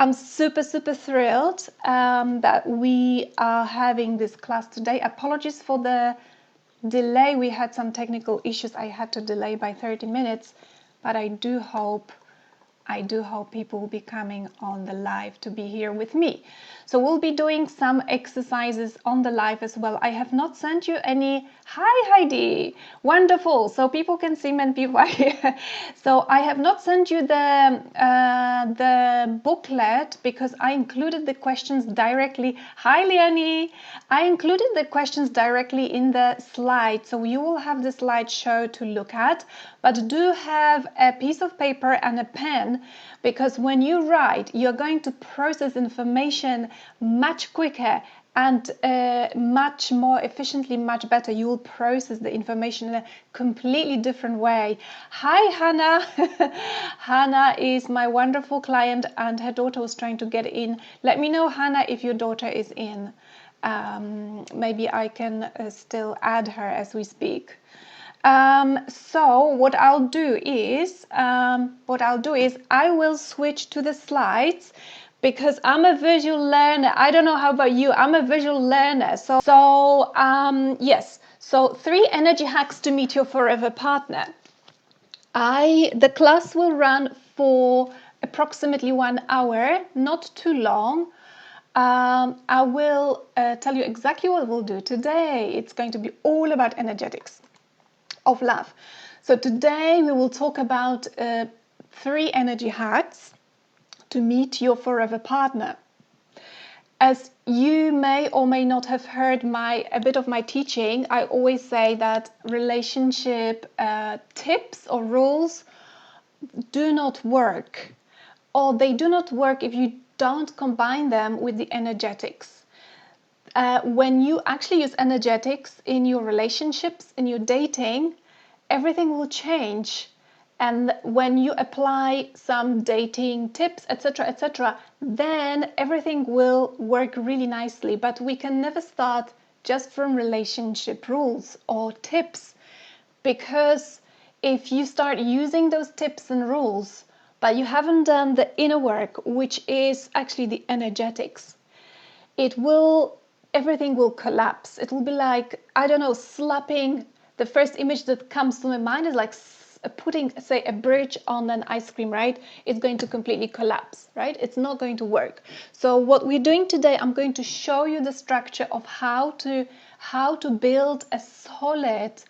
I'm super thrilled that we are having this class today. Apologies for the delay. We had some technical issues. I had to delay by 30 minutes, but I do hope people will be coming on the live to be here with me. So we'll be doing some exercises on the live as well. I have not sent you any. Hi Heidi, wonderful. So people can see me and people are here. So I have not sent you the booklet because I included the questions directly. Hi Leonie, I included the questions directly in the slide. So you will have the slideshow to look at, but do have a piece of paper and a pen, because when you write, you're going to process information much quicker and much more efficiently, much better. You will process the information in a completely different way. Hi, Hannah. Hannah is my wonderful client and her daughter was trying to get in. Let me know, Hannah, if your daughter is in. Maybe I can still add her as we speak. So what I'll do is I will switch to the slides because I'm a visual learner. I don't know how about you. I'm a visual learner. Yes. So 3 energy hacks to meet your forever partner. The class will run for approximately 1 hour, not too long. I will tell you exactly what we'll do today. It's going to be all about energetics of love. So today we will talk about 3 energy hacks to meet your forever partner. As you may or may not have heard a bit of my teaching, I always say that relationship tips or rules do not work, or they do not work if you don't combine them with the energetics. When you actually use energetics in your relationships, in your dating, everything will change. And when you apply some dating tips, etc., then everything will work really nicely. But we can never start just from relationship rules or tips, because if you start using those tips and rules, but you haven't done the inner work, which is actually the energetics, everything will collapse. It will be like, I don't know, slapping. The first image that comes to my mind is like putting, say, a bridge on an ice cream, right? It's going to completely collapse, right? It's not going to work. So what we're doing today, I'm going to show you the structure of how to build a solid,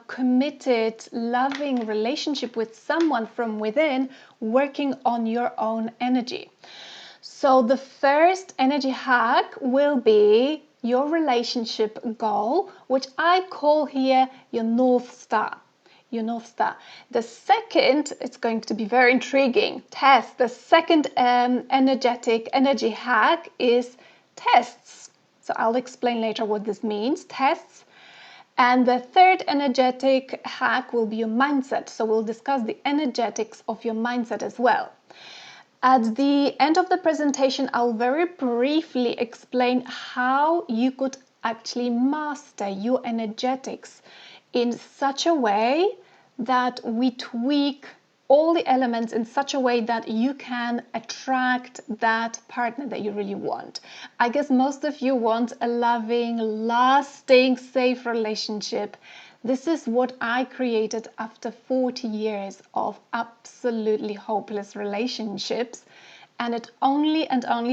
committed, loving relationship with someone from within, working on your own energy. So the first energy hack will be your relationship goal, which I call here your North Star. Your North Star. The second, it's going to be very intriguing, test. The second energy hack is tests. So I'll explain later what this means, tests. And the third energetic hack will be your mindset. So we'll discuss the energetics of your mindset as well. At the end of the presentation, I'll very briefly explain how you could actually master your energetics in such a way that we tweak all the elements in such a way that you can attract that partner that you really want. I guess most of you want a loving, lasting, safe relationship. This is what I created after 40 years of absolutely hopeless relationships, and it only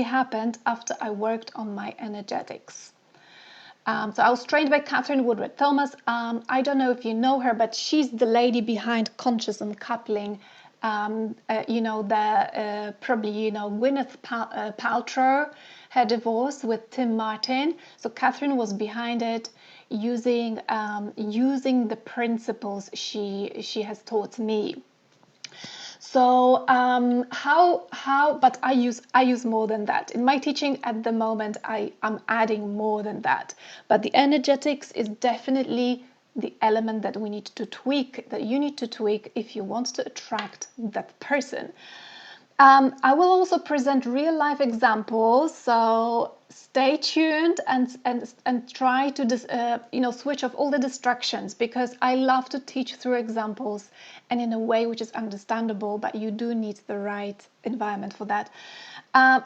happened after I worked on my energetics. So I was trained by Catherine Woodward Thomas. I don't know if you know her, but she's the lady behind Conscious Uncoupling. Probably Gwyneth Paltrow, her divorce with Tim Martin. So Catherine was behind it, using the principles she has taught me. So but I use more than that. In my teaching at the moment, I'm adding more than that. But the energetics is definitely the element that we need to tweak, that you need to tweak if you want to attract that person. I will also present real life examples, so stay tuned and try to switch off all the distractions, because I love to teach through examples and in a way which is understandable, but you do need the right environment for that.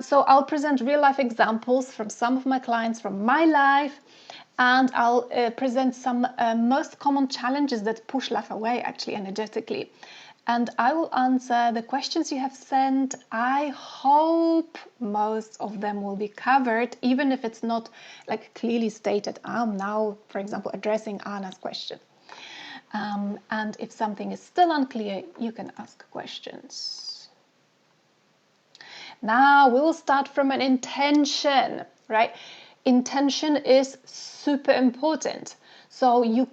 So I'll present real life examples from some of my clients from my life, and I'll present some most common challenges that push life away actually energetically. And I will answer the questions you have sent. I hope most of them will be covered, even if it's not like clearly stated. I'm now, for example, addressing Anna's question. And if something is still unclear, you can ask questions. Now we will start from an intention, right? Intention is super important. So you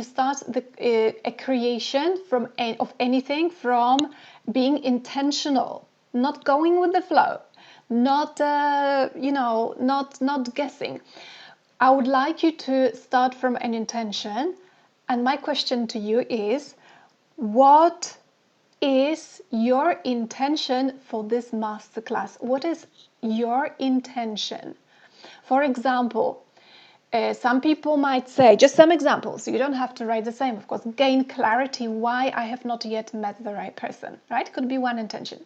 start a creation of anything from being intentional, not going with the flow, not not guessing. I would like you to start from an intention, and my question to you is, what is your intention for this masterclass? What is your intention? For example, some people might say, just some examples, you don't have to write the same, of course, gain clarity why I have not yet met the right person, right? Could be one intention.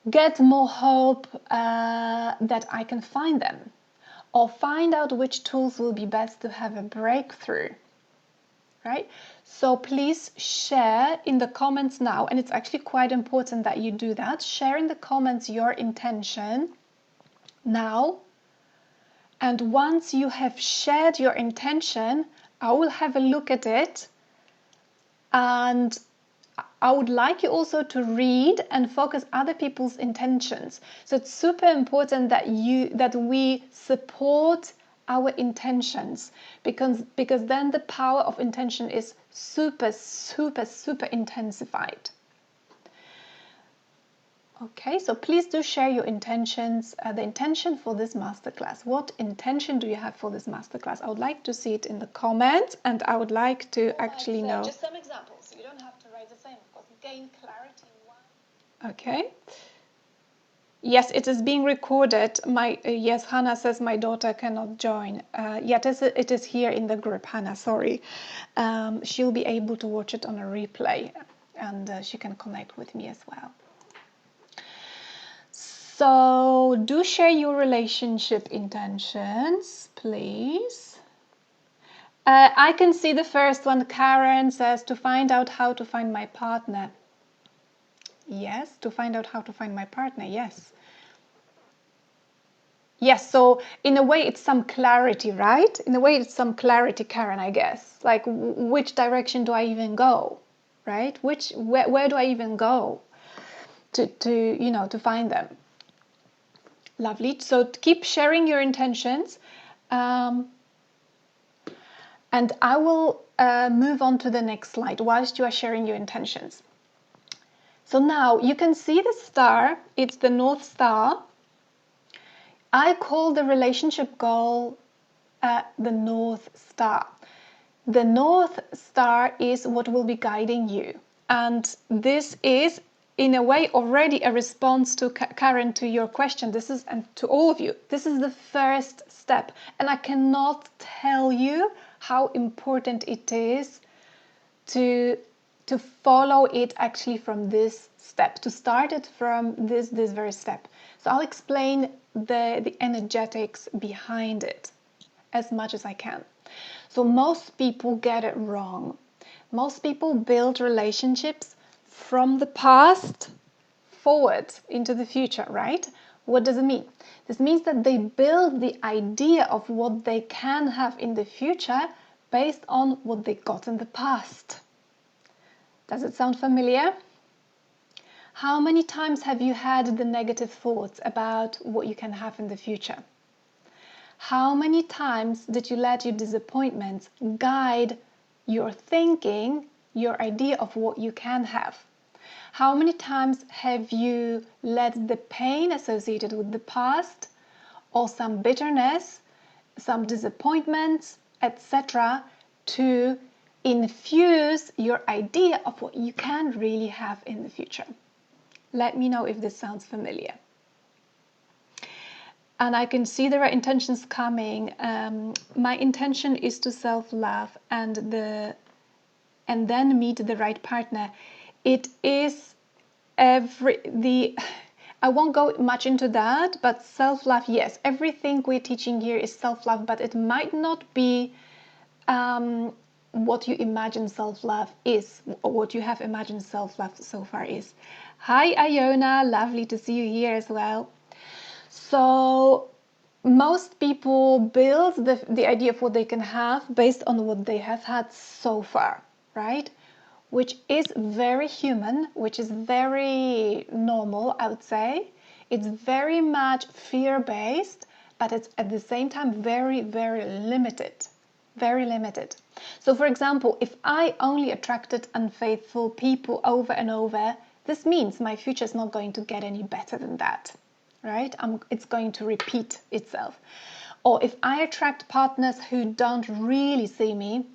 Get more hope that I can find them, or find out which tools will be best to have a breakthrough, right? So please share in the comments now, and it's actually quite important that you do that. Share in the comments your intention now. And once you have shared your intention, I will have a look at it, and I would like you also to read and focus other people's intentions. So it's super important that we support our intentions, because then the power of intention is super intensified. Okay, so please do share your intentions, the intention for this masterclass. What intention do you have for this masterclass? I would like to see it in the comments, and I would like to actually know. Just some examples. You don't have to write the same, of course. Gain clarity. Okay. Yes, it is being recorded. Yes, Hannah says my daughter cannot join. Yet it is here in the group, Hannah, sorry. She'll be able to watch it on a replay, and she can connect with me as well. So do share your relationship intentions, please. I can see the first one. Karen says to find out how to find my partner. Yes, to find out how to find my partner, yes. Yes, so in a way it's some clarity, right? In a way it's some clarity, Karen, I guess. Like which direction do I even go, right? Where do I even go to find them? Lovely. So keep sharing your intentions, and I will move on to the next slide whilst you are sharing your intentions. So now you can see the star. It's the North Star. I call the relationship goal the North Star. The North Star is what will be guiding you, and this is in a way already a response to Karen, to your question. This is, and to all of you, this is the first step, and I cannot tell you how important it is to follow it actually from this step, to start it from this very step. So I'll explain the energetics behind it as much as I can. So most people get it wrong. Most people build relationships from the past forward into the future, right? What does it mean? This means that they build the idea of what they can have in the future based on what they got in the past. Does it sound familiar? How many times have you had the negative thoughts about what you can have in the future? How many times did you let your disappointments guide your thinking, your idea of what you can have? How many times have you let the pain associated with the past, or some bitterness, some disappointments, etc., to infuse your idea of what you can really have in the future? Let me know if this sounds familiar. And I can see there are intentions coming. My intention is to self-love and then meet the right partner. It is I won't go much into that, but self-love, yes, everything we're teaching here is self-love, but it might not be what you imagine self-love is, or what you have imagined self-love so far is. Hi Iona, lovely to see you here as well. So most people build the idea of what they can have based on what they have had so far, right? Which is very human, which is very normal, I would say. It's very much fear-based, but it's at the same time very, very limited. Very limited. So for example, if I only attracted unfaithful people over and over, this means my future is not going to get any better than that, right? It's going to repeat itself. Or if I attract partners who don't really see me,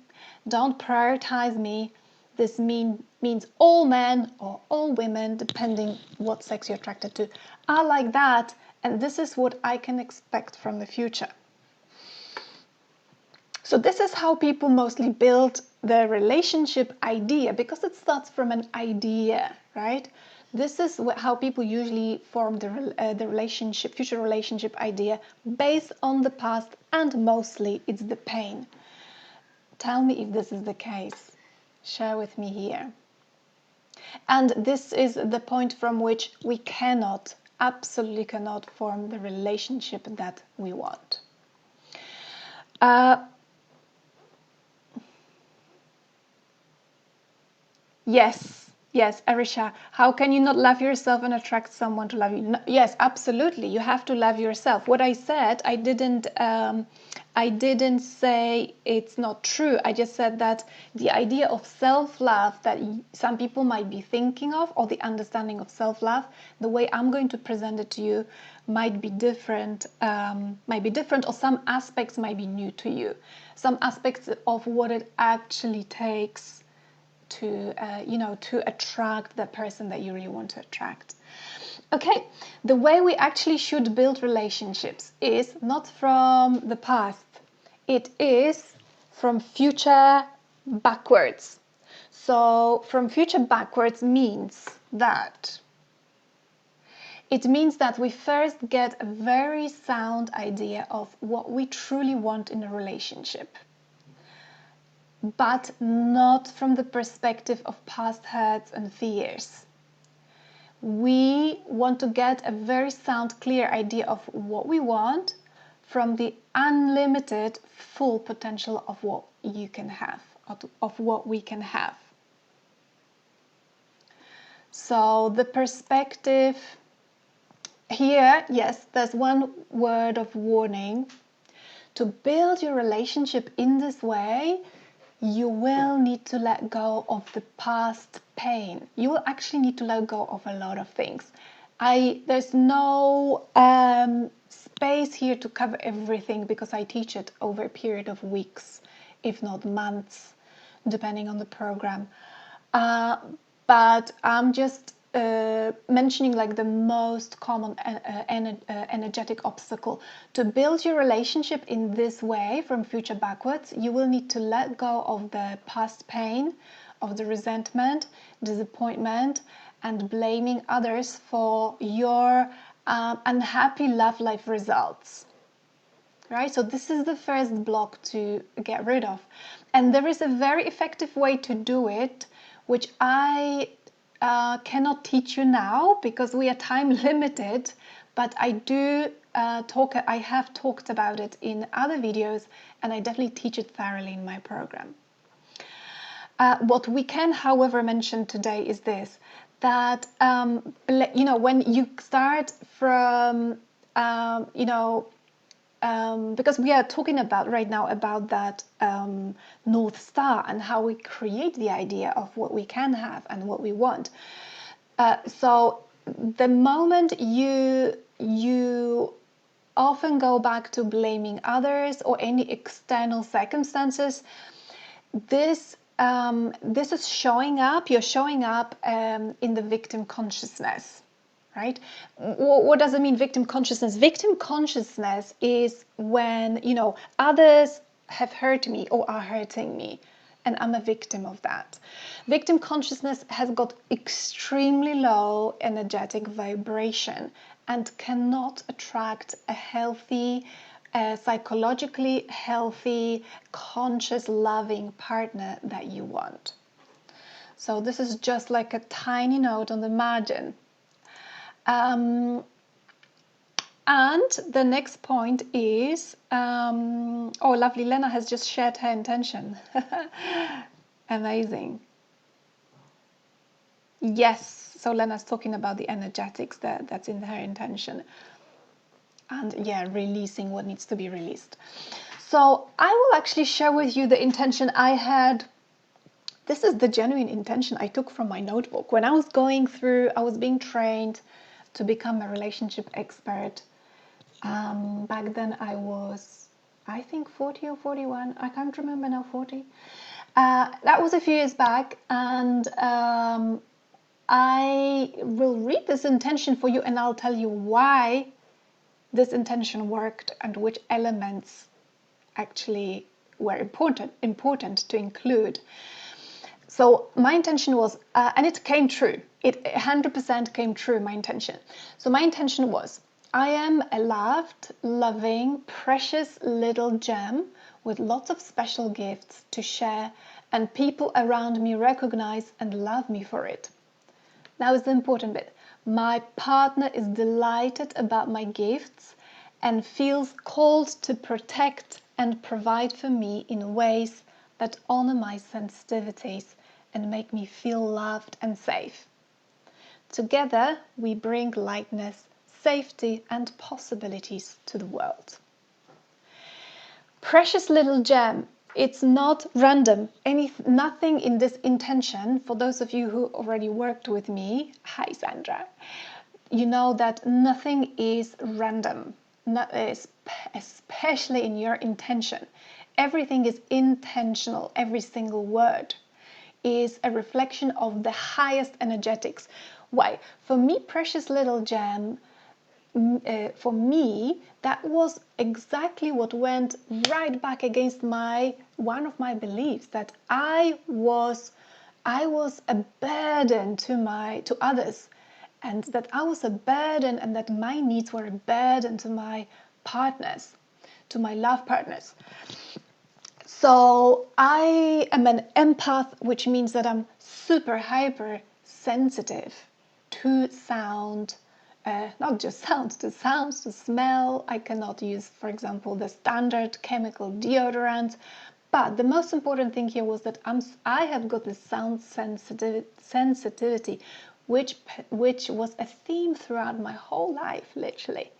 don't prioritize me, this means all men or all women, depending what sex you're attracted to, are like that, and this is what I can expect from the future. So this is how people mostly build their relationship idea, because it starts from an idea, right? This is how people usually form the relationship, future relationship idea based on the past, and mostly it's the pain. Tell me if this is the case. Share with me here. And this is the point from which we cannot, absolutely cannot form the relationship that we want. Yes, Arisha. How can you not love yourself and attract someone to love you? No, yes, absolutely. You have to love yourself. What I said, I didn't say it's not true. I just said that the idea of self-love that some people might be thinking of, or the understanding of self-love, the way I'm going to present it to you might be different, or some aspects might be new to you. Some aspects of what it actually takes to attract the person that you really want to attract. Okay, the way we actually should build relationships is not from the past. It is from future backwards. So from future backwards means that we first get a very sound idea of what we truly want in a relationship, but not from the perspective of past hurts and fears. We want to get a very sound, clear idea of what we want from the unlimited full potential of what you can have, of what we can have. So the perspective here, yes, there's one word of warning. To build your relationship in this way, you will need to let go of the past pain. You will actually need to let go of a lot of things. There's no space here to cover everything, because I teach it over a period of weeks, if not months, depending on the program. But I'm just mentioning like the most common energetic obstacle. To build your relationship in this way, from future backwards, you will need to let go of the past pain, of the resentment, disappointment, and blaming others for your unhappy love life results. Right? So this is the first block to get rid of. And there is a very effective way to do it, which I cannot teach you now because we are time limited, but I have talked about it in other videos, and I definitely teach it thoroughly in my program. What we can, however, mention today is this, that when you start from because we are talking about right now about that North Star and how we create the idea of what we can have and what we want. So the moment you often go back to blaming others or any external circumstances, this is showing up. You're showing up in the victim consciousness. right? What does it mean, victim consciousness? Victim consciousness is when, others have hurt me or are hurting me, and I'm a victim of that. Victim consciousness has got extremely low energetic vibration and cannot attract a healthy, psychologically healthy, conscious, loving partner that you want. So this is just like a tiny note on the margin. And the next point is, oh, lovely, Lena has just shared her intention. Amazing. Yes, so Lena's talking about the energetics that's in her intention. And yeah, releasing what needs to be released. So I will actually share with you the intention I had. This is the genuine intention I took from my notebook. When I was I was being trained to become a relationship expert. Back then I was, I think 40 or 41. I can't remember now, 40. That was a few years back, and I will read this intention for you, and I'll tell you why this intention worked and which elements actually were important to include. So my intention was, and it came true. It 100% came true, my intention. So my intention was, I am a loved, loving, precious little gem with lots of special gifts to share, and people around me recognize and love me for it. Now is the important bit. My partner is delighted about my gifts and feels called to protect and provide for me in ways that honor my sensitivities and make me feel loved and safe. Together, we bring lightness, safety, and possibilities to the world. Precious little gem. It's not random. Nothing in this intention, for those of you who already worked with me, hi Sandra, you know that nothing is random, especially in your intention. Everything is intentional. Every single word is a reflection of the highest energetics. Why? For me, precious little gem, for me, that was exactly what went right back against one of my beliefs, that I was a burden to others, and that I was a burden, and that my needs were a burden to my partners, to my love partners. So I am an empath, which means that I'm super hyper sensitive to sound, not just sound, to sounds, to smell. I cannot use, for example, the standard chemical deodorant. But the most important thing here was that I have got this sound sensitivity, which was a theme throughout my whole life, literally.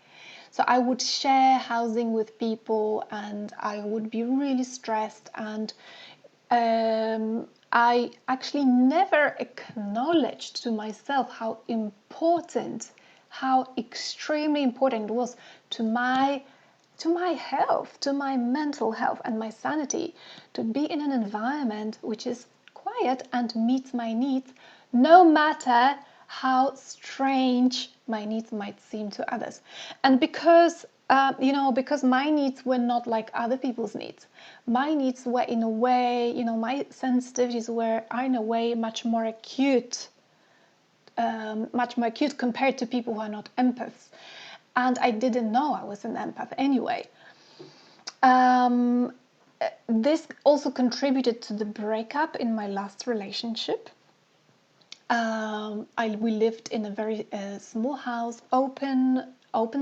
So I would share housing with people, and I would be really stressed, and I actually never acknowledged to myself how extremely important it was to my health, to my mental health and my sanity, to be in an environment which is quiet and meets my needs, no matter how strange my needs might seem to others. And because my needs were not like other people's needs, my needs were in a way, my sensitivities are in a way much more acute compared to people who are not empaths. And I didn't know I was an empath anyway. This also contributed to the breakup in my last relationship. We lived in a very small house, open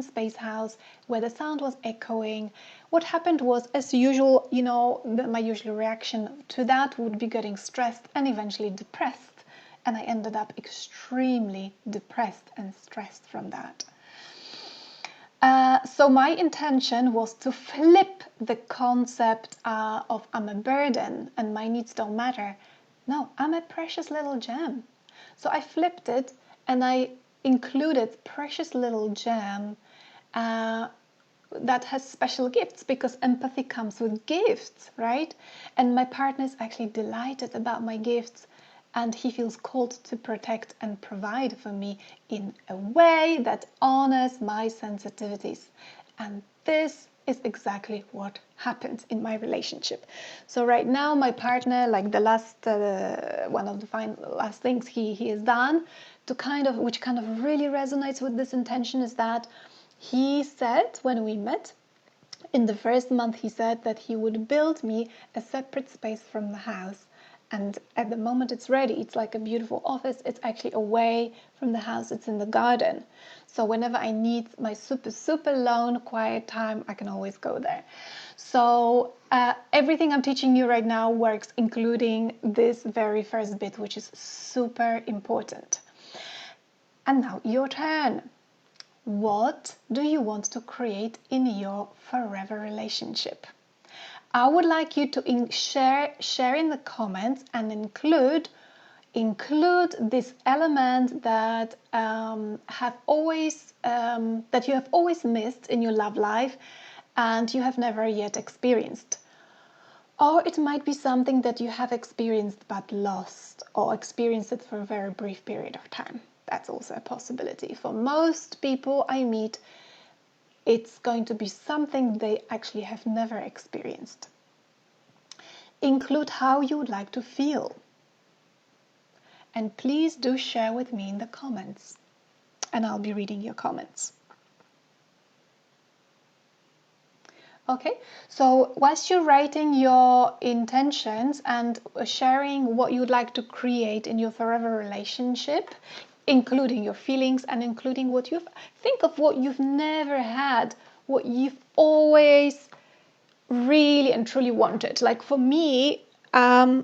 space house, where the sound was echoing. What happened was, as usual, my usual reaction to that would be getting stressed and eventually depressed. And I ended up extremely depressed and stressed from that. So my intention was to flip the concept of I'm a burden and my needs don't matter. No, I'm a precious little gem. So I flipped it and I included precious little gem that has special gifts, because empathy comes with gifts, right? And my partner is actually delighted about my gifts. and he feels called to protect and provide for me in a way that honors my sensitivities. And this is exactly what happens in my relationship. So right now my partner, like the last one of the last things he has done to which kind of really resonates with this intention, is that he said, when we met in the first month, he said that he would build me a separate space from the house. And at the moment it's ready. It's like a beautiful office. It's actually away from the house. It's in the garden. So whenever I need my super alone, quiet time, I can always go there. So everything I'm teaching you right now works, including this very first bit, which is super important. And now your turn. What do you want to create in your forever relationship? I would like you to share in the comments and include this element that that you have always missed in your love life and you have never yet experienced. Or it might be something that you have experienced but lost, or experienced it for a very brief period of time. That's also a possibility. For most people I meet, it's going to be something they actually have never experienced. Include how you would like to feel. And please do share with me in the comments. And I'll be reading your comments. Okay, so whilst you're writing your intentions and sharing what you'd like to create in your forever relationship, including your feelings and including think of what you've never had, what you've always really and truly wanted. Like for me, I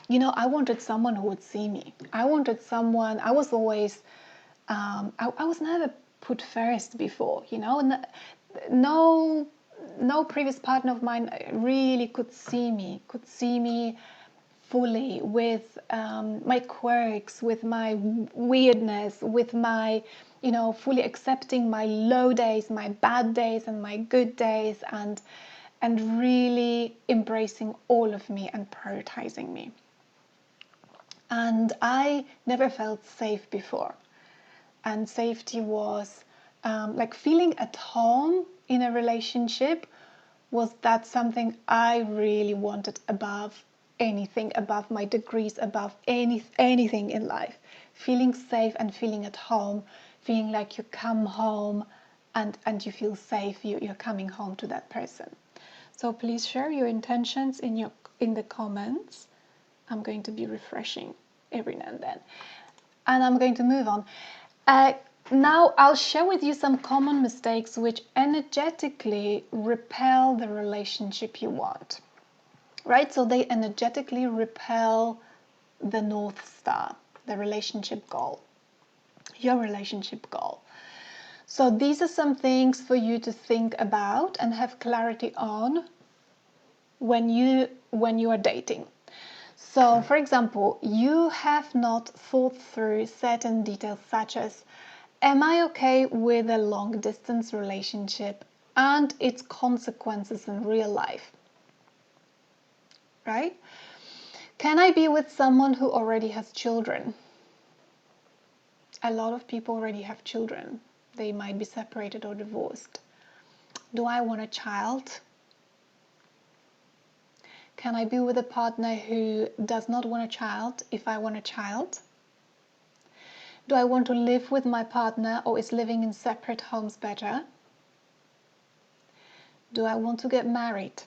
wanted someone who would see me. I wanted someone, I was always, I was never put first before, and no previous partner of mine really could see me fully with my quirks, with my weirdness, with my, fully accepting my low days, my bad days and my good days, and really embracing all of me and prioritizing me. And I never felt safe before. And safety was like feeling at home in a relationship. Was that something I really wanted above anything, above my degrees, above anything in life? Feeling safe and feeling at home, feeling like you come home and you feel safe, you're coming home to that person. So please share your intentions in the comments. I'm going to be refreshing every now and then. And I'm going to move on. Now I'll share with you some common mistakes which energetically repel the relationship you want. Right? So they energetically repel the North Star, the relationship goal, your relationship goal. So these are some things for you to think about and have clarity on when you are dating. So, for example, you have not thought through certain details such as, am I okay with a long distance relationship and its consequences in real life? Right? Can I be with someone who already has children? A lot of people already have children. They might be separated or divorced. Do I want a child? Can I be with a partner who does not want a child if I want a child? Do I want to live with my partner, or is living in separate homes better? Do I want to get married?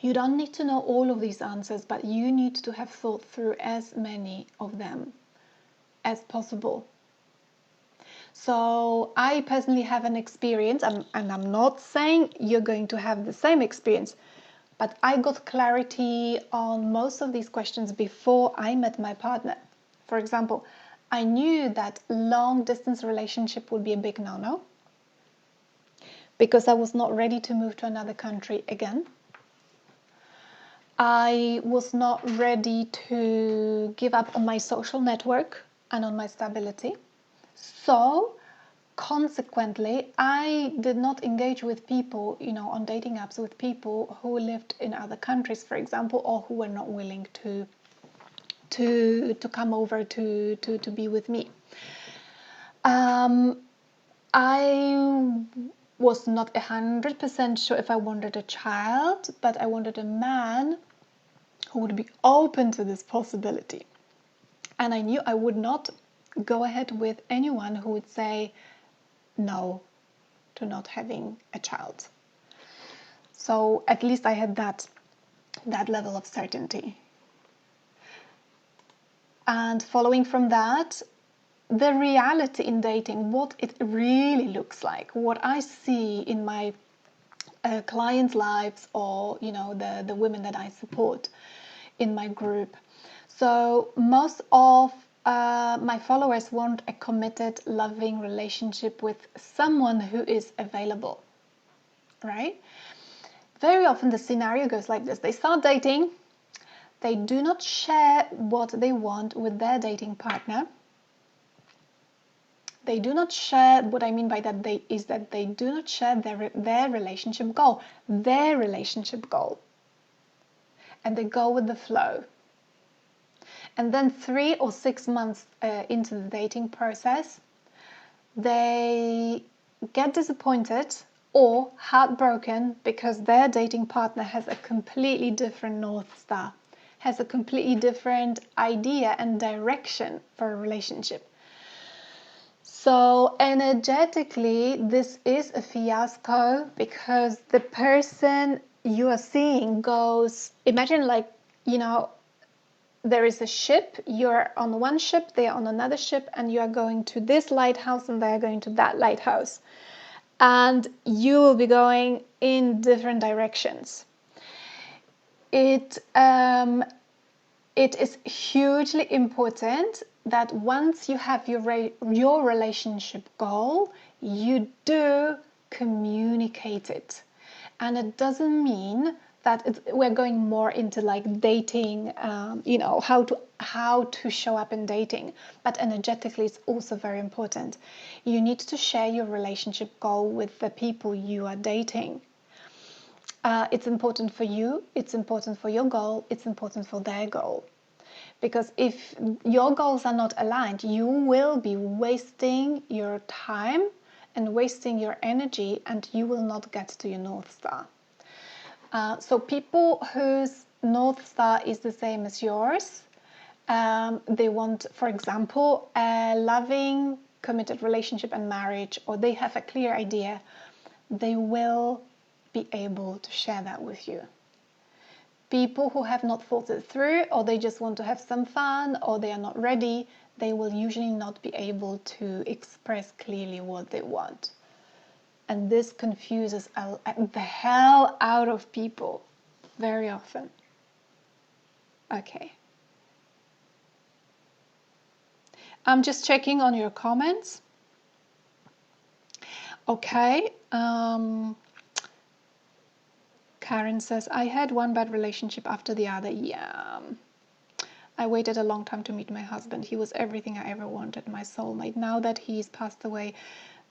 You don't need to know all of these answers, but you need to have thought through as many of them as possible. So I personally have an experience, and I'm not saying you're going to have the same experience, but I got clarity on most of these questions before I met my partner. For example, I knew that long distance relationship would be a big no-no because I was not ready to move to another country again. I was not ready to give up on my social network and on my stability. So consequently, I did not engage with people, on dating apps with people who lived in other countries, for example, or who were not willing to to come over to be with me. I was not 100% sure if I wanted a child, but I wanted a man who would be open to this possibility. And I knew I would not go ahead with anyone who would say no to not having a child. So at least I had that level of certainty. And following from that, the reality in dating, what it really looks like, what I see in my clients' lives, or the women that I support in my group. So most of my followers want a committed, loving relationship with someone who is available, right? Very often the scenario goes like this. They start dating. They do not share what they want with their dating partner. They do not share, what I mean by that is that they do not share their relationship goal. And they go with the flow. And then 3 or 6 months into the dating process, they get disappointed or heartbroken because their dating partner has a completely different North Star, has a completely different idea and direction for a relationship. So energetically, this is a fiasco because the person you are seeing goes, imagine there is a ship, you're on one ship, they are on another ship, and you are going to this lighthouse and they are going to that lighthouse. And you will be going in different directions. It is hugely important that once you have your relationship goal, you do communicate it. And it doesn't mean that we're going more into dating, how to show up in dating. But energetically, it's also very important. You need to share your relationship goal with the people you are dating. It's important for you, it's important for your goal, it's important for their goal. Because if your goals are not aligned, you will be wasting your time and wasting your energy, and you will not get to your North Star. So people whose North Star is the same as yours, they want, for example, a loving, committed relationship and marriage, or they have a clear idea, they will be able to share that with you. People who have not thought it through, or they just want to have some fun, or they are not ready, they will usually not be able to express clearly what they want. And this confuses the hell out of people very often. Okay. I'm just checking on your comments. Okay. Karen says, I had one bad relationship after the other. Yeah. I waited a long time to meet my husband. He was everything I ever wanted, my soulmate. Now that he's passed away,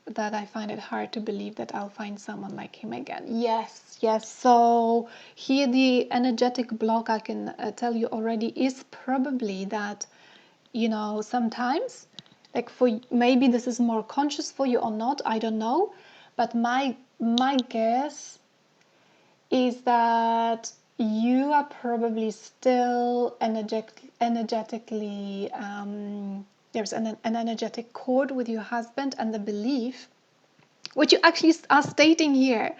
that I find it hard to believe that I'll find someone like him again. Yes. So here the energetic block, I can tell you already, is probably that, sometimes, maybe this is more conscious for you or not, I don't know. But my guess is that you are probably still energetically, there's an energetic cord with your husband, and the belief, which you actually are stating here,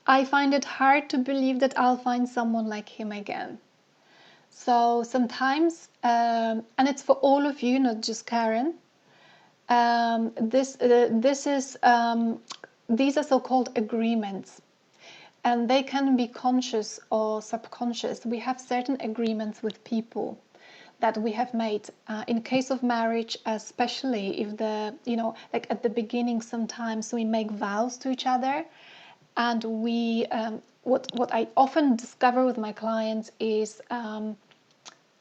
I find it hard to believe that I'll find someone like him again. So sometimes, and it's for all of you, not just Karen, these are so-called agreements. And they can be conscious or subconscious. We have certain agreements with people that we have made. In case of marriage, especially if at the beginning, sometimes we make vows to each other. And we, what I often discover with my clients is, and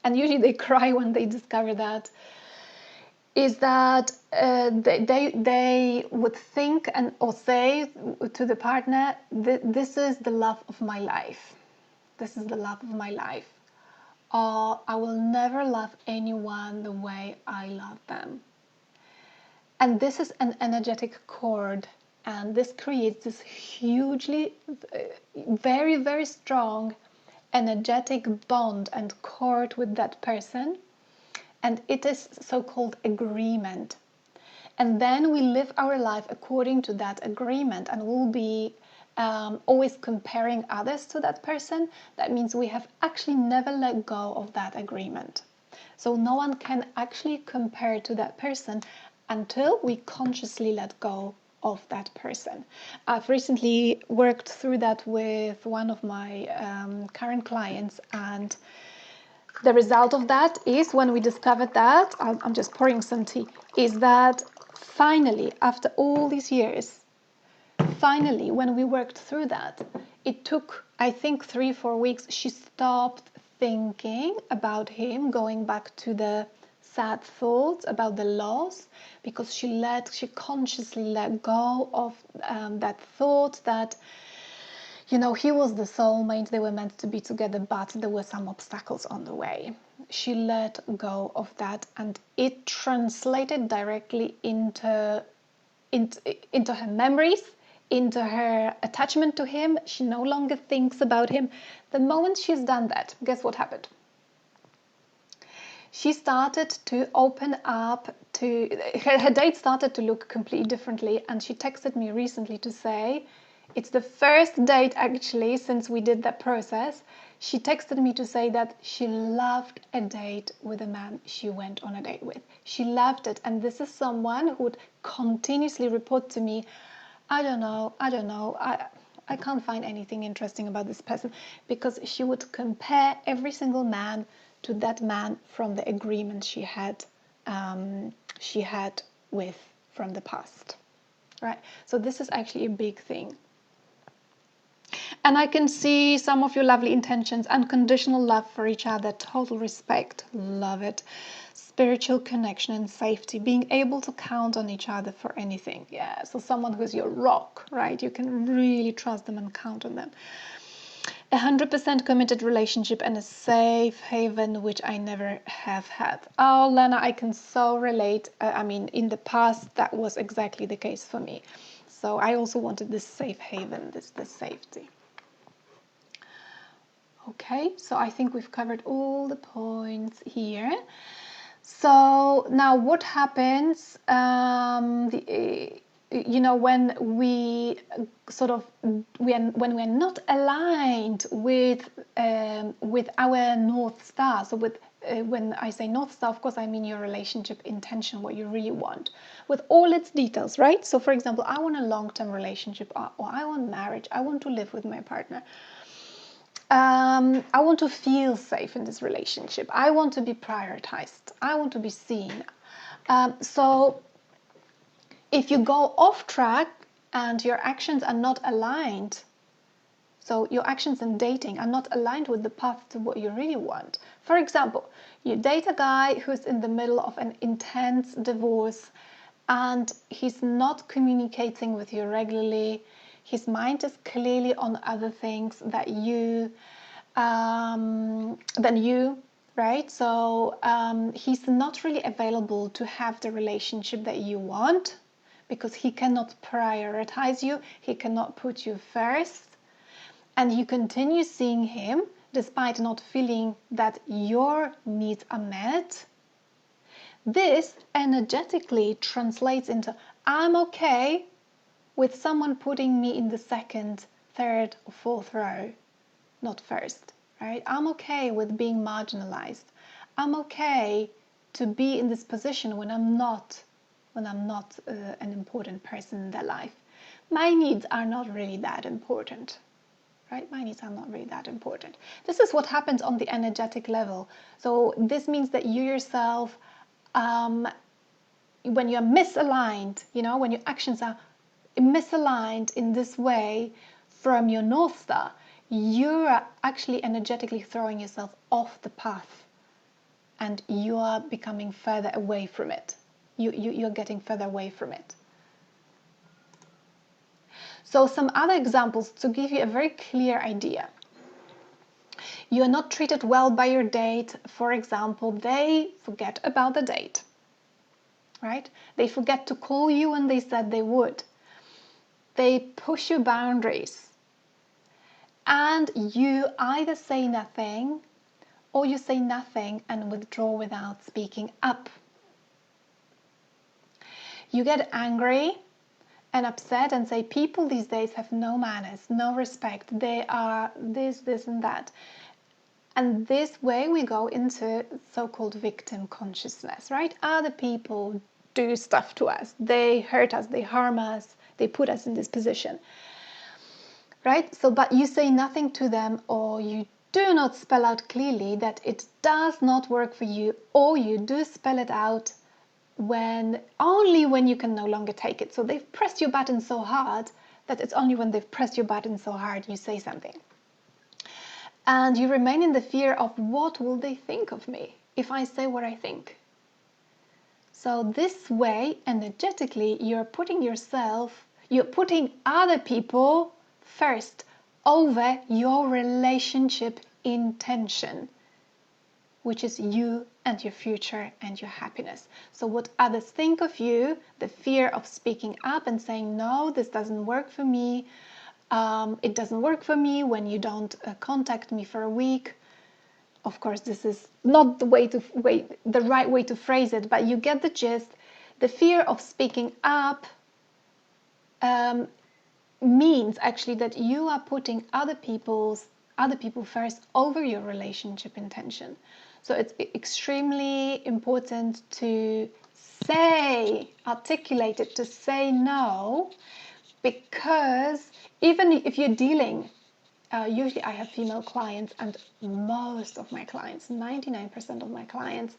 usually they cry when they discover that, is that they would think or say to the partner, this is the love of my life. This is the love of my life. or I will never love anyone the way I love them. And this is an energetic cord, and this creates this hugely, very, very strong energetic bond and cord with that person. And it is so-called agreement. And then we live our life according to that agreement, and we'll be always comparing others to that person. That means we have actually never let go of that agreement. So no one can actually compare to that person until we consciously let go of that person. I've recently worked through that with one of my current clients, and the result of that is, when we discovered that, I'm just pouring some tea, is that finally, after all these years, finally, when we worked through that, it took, I think, 3-4 weeks, she stopped thinking about him, going back to the sad thoughts about the loss, because she consciously let go of that thought that, you know, he was the soulmate, they were meant to be together, but there were some obstacles on the way. She let go of that, and it translated directly into her memories, into her attachment to him. She no longer thinks about him. The moment she's done that, guess what happened? She started to open up to her date started to look completely differently, and she texted me recently to say, it's the first date actually since we did that process. She texted me to say that she loved a date with a man she went on a date with. She loved it, and this is someone who would continuously report to me, I don't know, I can't find anything interesting about this person, because she would compare every single man to that man from the agreement she had with from the past, right? So this is actually a big thing. And I can see some of your lovely intentions: unconditional love for each other, total respect, love it, spiritual connection and safety, being able to count on each other for anything. Yeah, so someone who's your rock, right? You can really trust them and count on them. 100% committed relationship and a safe haven, which I never have had. Oh, Lena, I can so relate. I mean, in the past, that was exactly the case for me. So I also wanted this safe haven, this safety. Okay, so I think we've covered all the points here. So now what happens, you know, when we when we're not aligned with our North Star. So when I say North Star, of course, I mean your relationship intention, what you really want, with all its details, right? So for example, I want a long-term relationship, or I want marriage, I want to live with my partner. I want to feel safe in this relationship. I want to be prioritized. I want to be seen. So if you go off track and your actions are not aligned, so your actions in dating are not aligned with the path to what you really want. For example, you date a guy who's in the middle of an intense divorce and he's not communicating with you regularly. His mind is clearly on other things than you, right? So he's not really available to have the relationship that you want, because he cannot prioritize you, he cannot put you first, and you continue seeing him despite not feeling that your needs are met. This energetically translates into, I'm okay with someone putting me in the second, third, or fourth row, not first, right? I'm okay with being marginalized. I'm okay to be in this position when I'm not an important person in their life. My needs are not really that important, right? My needs are not really that important. This is what happens on the energetic level. So this means that you yourself, when you're misaligned, you know, when your actions are misaligned in this way from your North Star, you're actually energetically throwing yourself off the path, and you are becoming further away from it. You're getting further away from it. So some other examples to give you a very clear idea. You are not treated well by your date. For example, they forget about the date, right? They forget to call you when they said they would. They push your boundaries. And you either say nothing or you say nothing and withdraw without speaking up. You get angry and upset and say people these days have no manners, no respect. They are this, and that. And this way we go into so-called victim consciousness, right? Other people do stuff to us. They hurt us, they harm us, they put us in this position, right? So, but you say nothing to them, or you do not spell out clearly that it does not work for you, or you do spell it out only when you can no longer take it. So they've pressed your button so hard that it's only when they've pressed your button so hard you say something. And you remain in the fear of what will they think of me if I say what I think. So this way, energetically, you're putting other people first over your relationship intention, which is you and your future and your happiness. So what others think of you, the fear of speaking up and saying, no, this doesn't work for me. It doesn't work for me when you don't contact me for a week. Of course, this is not the right way to phrase it, but you get the gist. The fear of speaking up means actually that you are putting other people first over your relationship intention. So it's extremely important to articulate it, to say no, because even if you're dealing, usually I have female clients, and most of my clients, 99% of my clients,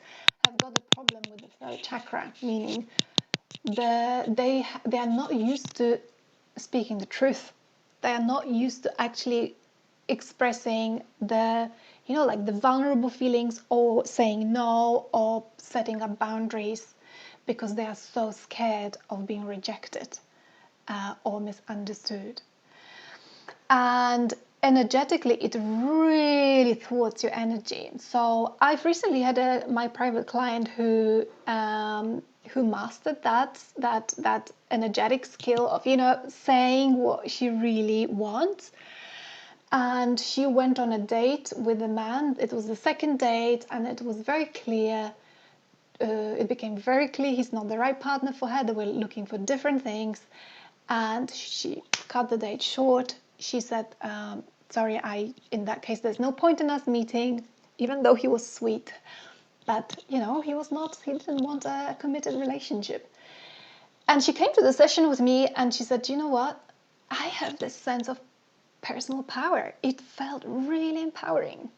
have got a problem with the throat chakra, meaning they are not used to speaking the truth. They are not used to actually expressing the vulnerable feelings, or saying no, or setting up boundaries, because they are so scared of being rejected or misunderstood. And energetically, it really thwarts your energy. So I've recently had my private client who mastered that energetic skill of saying what she really wants. And she went on a date with a man. It was the second date, and it was very clear. It became very clear he's not the right partner for her. They were looking for different things, and she cut the date short. She said, sorry, in that case, there's no point in us meeting, even though he was sweet. But, he didn't want a committed relationship. And she came to the session with me and she said, you know what? I have this sense of personal power. It felt really empowering.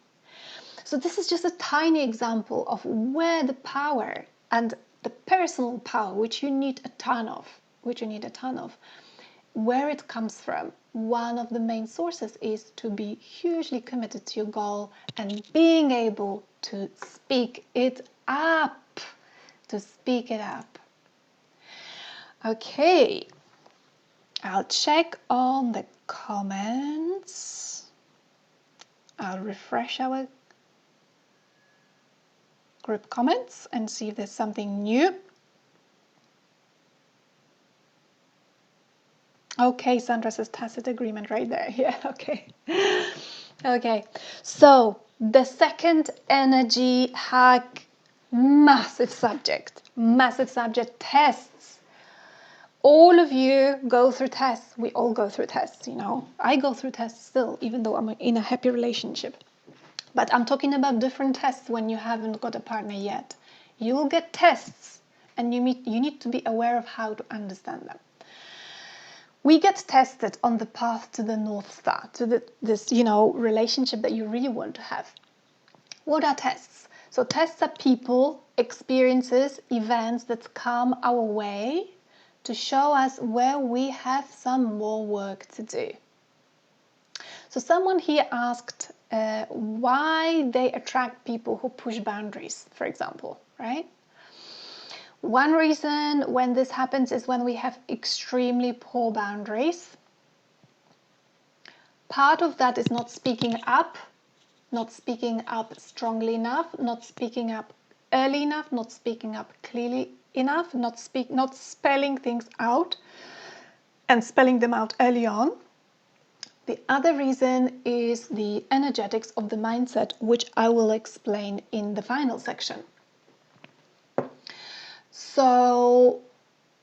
So this is just a tiny example of where the power and the personal power, which you need a ton of, where it comes from. One of the main sources is to be hugely committed to your goal and being able to speak it up. Okay, I'll check on the comments. I'll refresh our group comments and see if there's something new. Okay, Sandra says tacit agreement right there. Yeah, okay. Okay, so the second energy hack, massive subject, tests. All of you go through tests. We all go through tests, I go through tests still, even though I'm in a happy relationship. But I'm talking about different tests when you haven't got a partner yet. You will get tests, and you need to be aware of how to understand them. We get tested on the path to the North Star, to this relationship that you really want to have. What are tests? So tests are people, experiences, events that come our way to show us where we have some more work to do. So someone here asked why they attract people who push boundaries, for example, right? One reason when this happens is when we have extremely poor boundaries. Part of that is not speaking up, not speaking up strongly enough, not speaking up early enough, not speaking up clearly enough, not spelling things out and spelling them out early on. The other reason is the energetics of the mindset, which I will explain in the final section. So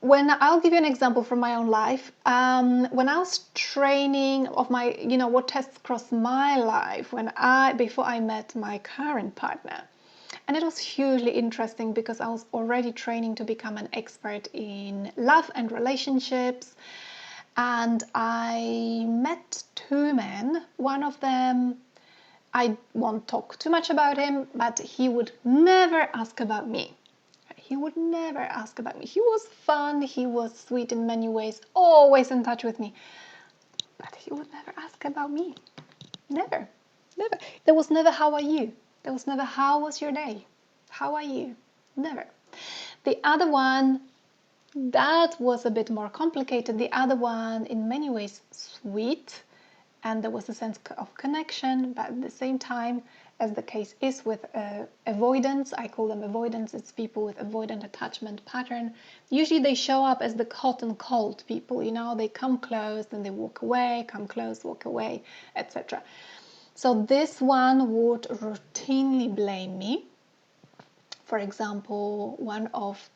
I'll give you an example from my own life. When I was training of my, what tests crossed my life before I met my current partner. And it was hugely interesting because I was already training to become an expert in love and relationships. And I met two men. One of them, I won't talk too much about him, but he would never ask about me. He would never ask about me. He was fun, he was sweet in many ways, always in touch with me. But he would never ask about me. Never. Never. There was never, how are you? There was never, how was your day? How are you? Never. The other one, that was a bit more complicated. The other one, in many ways, sweet. And there was a sense of connection, but at the same time, as the case is with avoidance, I call them avoidance, it's people with avoidant attachment pattern. Usually they show up as the hot and cold people, they come close, then they walk away, come close, walk away, etc. So this one would routinely blame me. For example, one of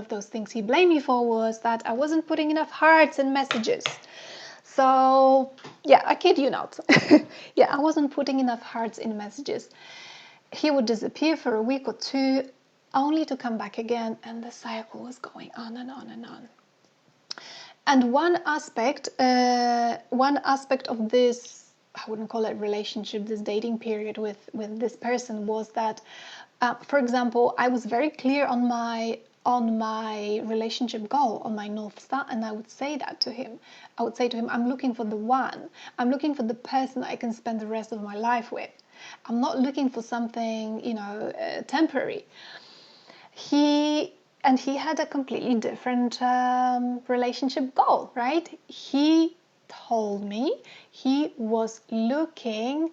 those things he blamed me for was that I wasn't putting enough hearts in messages. So, yeah, I kid you not. Yeah, I wasn't putting enough hearts in messages. He would disappear for a week or two, only to come back again, and the cycle was going on and on and on. And one aspect of this, I wouldn't call it relationship, this dating period with this person was that, for example, I was very clear on my relationship goal, on my North Star, and I would say that to him. I would say to him, I'm looking for the one. I'm looking for the person I can spend the rest of my life with. I'm not looking for something, temporary. He had a completely different relationship goal, right? He told me he was looking,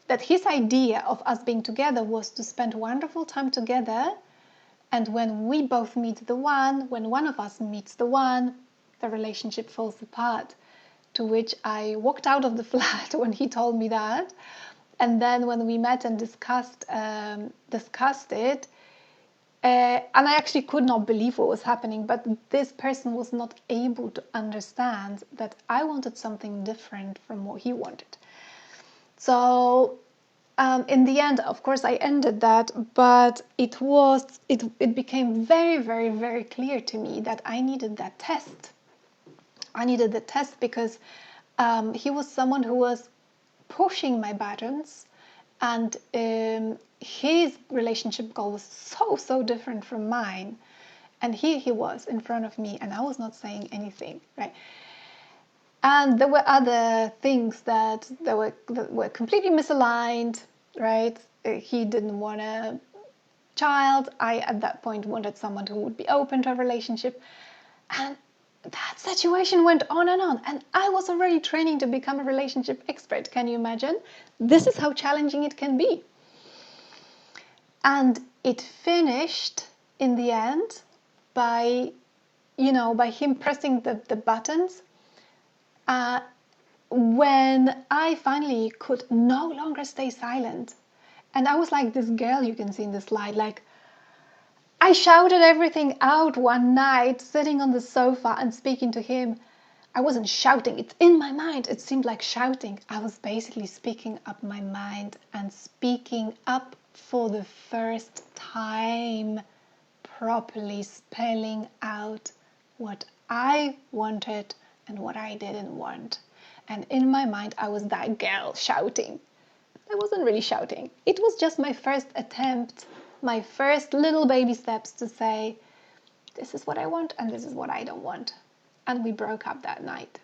that his idea of us being together was to spend wonderful time together. And when we both meet the one, when one of us meets the one, the relationship falls apart. To which I walked out of the flat when he told me that. And then when we met and discussed it, and I actually could not believe what was happening, but this person was not able to understand that I wanted something different from what he wanted. So in the end, of course, I ended that, but it became very, very, very clear to me that I needed that test. I needed the test because he was someone who was pushing my buttons, and his relationship goal was so different from mine. And here he was in front of me, and I was not saying anything, right? And there were other things that were completely misaligned, right? He didn't want a child. I, at that point, wanted someone who would be open to a relationship. And that situation went on. And I was already training to become a relationship expert. Can you imagine? This is how challenging it can be. And it finished in the end by him pressing the buttons. When I finally could no longer stay silent. And I was like this girl you can see in the slide, like I shouted everything out one night, sitting on the sofa and speaking to him. I wasn't shouting, it's in my mind. It seemed like shouting. I was basically speaking up my mind and speaking up for the first time, properly spelling out what I wanted and what I didn't want. And in my mind, I was that girl shouting. I wasn't really shouting. It was just my first attempt, my first little baby steps to say, this is what I want and this is what I don't want. And we broke up that night.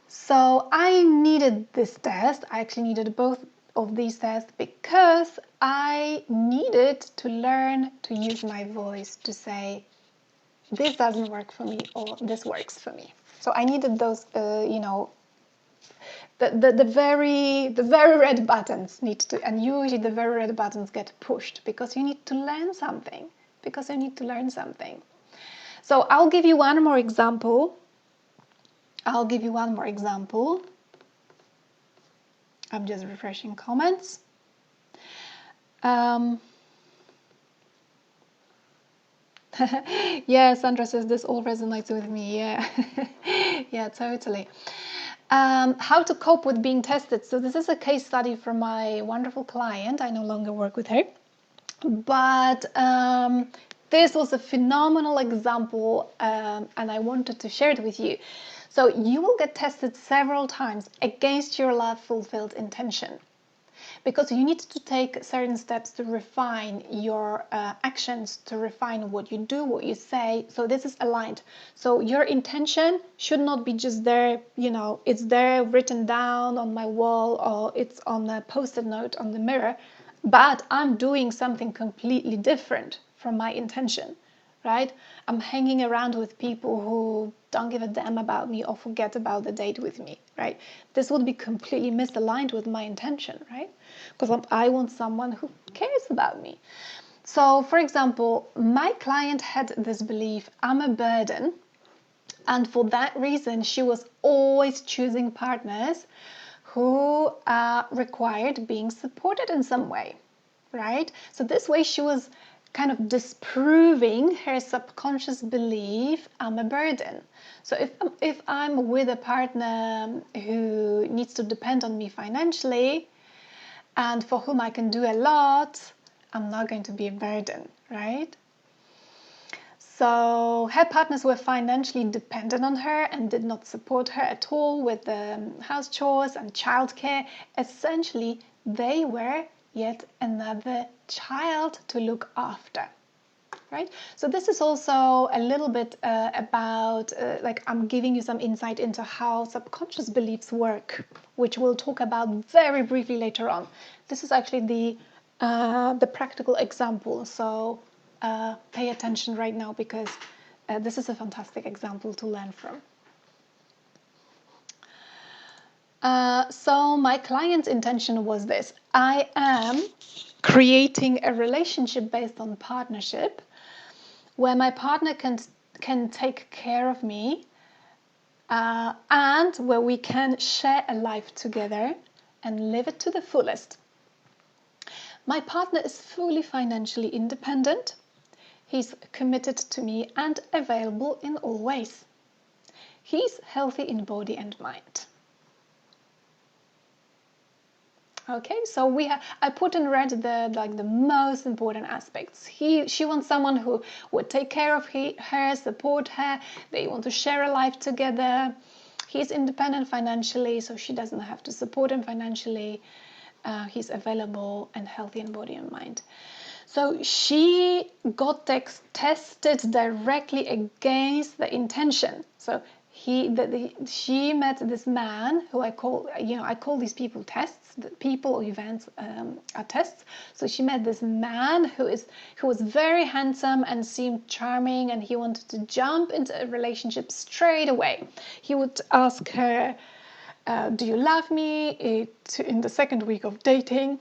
So I needed this test. I actually needed both of these tests because I needed to learn to use my voice to say, this doesn't work for me or this works for me. So I needed those, the very red buttons need to, and usually the very red buttons get pushed because you need to learn something. So I'll give you one more example. I'm just refreshing comments. Yeah, Sandra says this all resonates with me. Yeah, yeah, totally. How to cope with being tested. So this is a case study from my wonderful client. I no longer work with her, but this was a phenomenal example, and I wanted to share it with you. So you will get tested several times against your love fulfilled intention, because you need to take certain steps to refine your actions, to refine what you do, what you say. So this is aligned. So your intention should not be just there, it's there written down on my wall, or it's on a post-it note on the mirror, but I'm doing something completely different from my intention, right? I'm hanging around with people who don't give a damn about me or forget about the date with me, right? This would be completely misaligned with my intention, right? Because I want someone who cares about me. So, for example, my client had this belief, I'm a burden. And for that reason, she was always choosing partners who required being supported in some way, right? So this way she was kind of disproving her subconscious belief, I'm a burden. So if I'm with a partner who needs to depend on me financially and for whom I can do a lot, I'm not going to be a burden, right? So her partners were financially dependent on her and did not support her at all with the house chores and childcare. Essentially, they were yet another child to look after, right? So this is also a little bit about, like I'm giving you some insight into how subconscious beliefs work, which we'll talk about very briefly later on. This is actually the practical example. So pay attention right now, because this is a fantastic example to learn from. So my client's intention was this: I am creating a relationship based on partnership where my partner can take care of me, and where we can share a life together and live it to the fullest. My partner is fully financially independent. He's committed to me and available in all ways. He's healthy in body and mind. Okay, so I put in red the most important aspects. She wants someone who would take care of her, support her. They want to share a life together. He's independent financially, so she doesn't have to support him financially. He's available and healthy in body and mind. So she got tested directly against the intention. So she met this man who I call these people tests. The people or events are tests. So she met this man who was very handsome and seemed charming, and he wanted to jump into a relationship straight away. He would ask her, do you love me? In the second week of dating.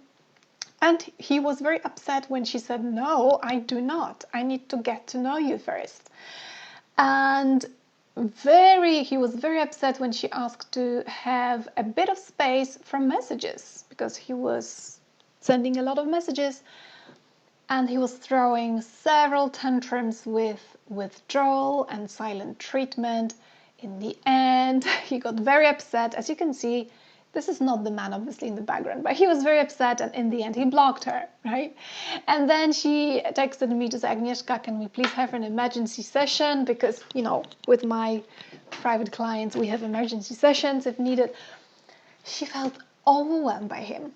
And he was very upset when she said, no, I do not. I need to get to know you first. And he was very upset when she asked to have a bit of space from messages, because he was sending a lot of messages and he was throwing several tantrums with withdrawal and silent treatment. In the end, he got very upset. As you can see, this is not the man, obviously, in the background, but he was very upset, and in the end, he blocked her, right? And then she texted me to say, Agnieszka, can we please have an emergency session? Because, with my private clients, we have emergency sessions if needed. She felt overwhelmed by him.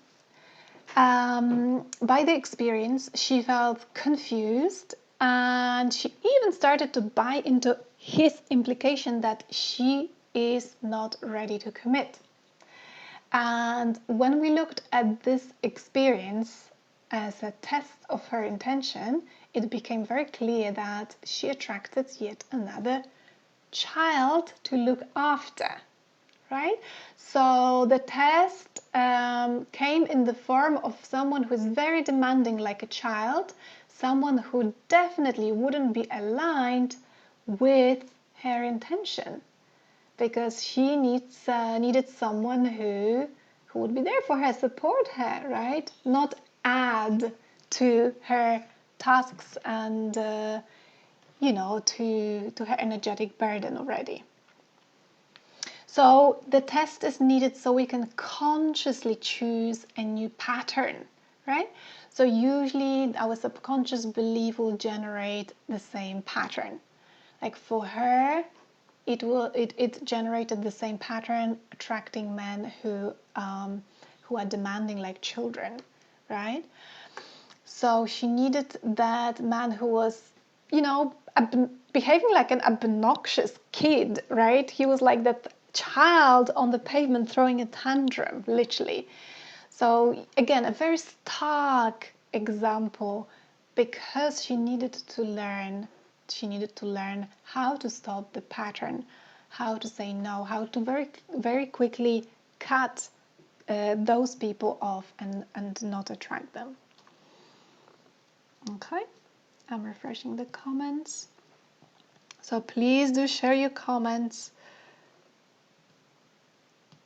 By the experience, she felt confused, and she even started to buy into his implication that she is not ready to commit. And when we looked at this experience as a test of her intention, it became very clear that she attracted yet another child to look after, right? So the test came in the form of someone who is very demanding like a child, someone who definitely wouldn't be aligned with her intention, because she needed someone who would be there for her, support her, right? Not add to her tasks and to her energetic burden already. So the test is needed so we can consciously choose a new pattern, right? So usually our subconscious belief will generate the same pattern. Like for her, it generated the same pattern, attracting men who are demanding like children, right? So she needed that man who was, behaving like an obnoxious kid, right? He was like that child on the pavement throwing a tantrum, literally. So again, a very stark example, because she needed to learn how to stop the pattern, how to say no, how to very, very quickly cut those people off and not attract them. Okay, I'm refreshing the comments. So please do share your comments.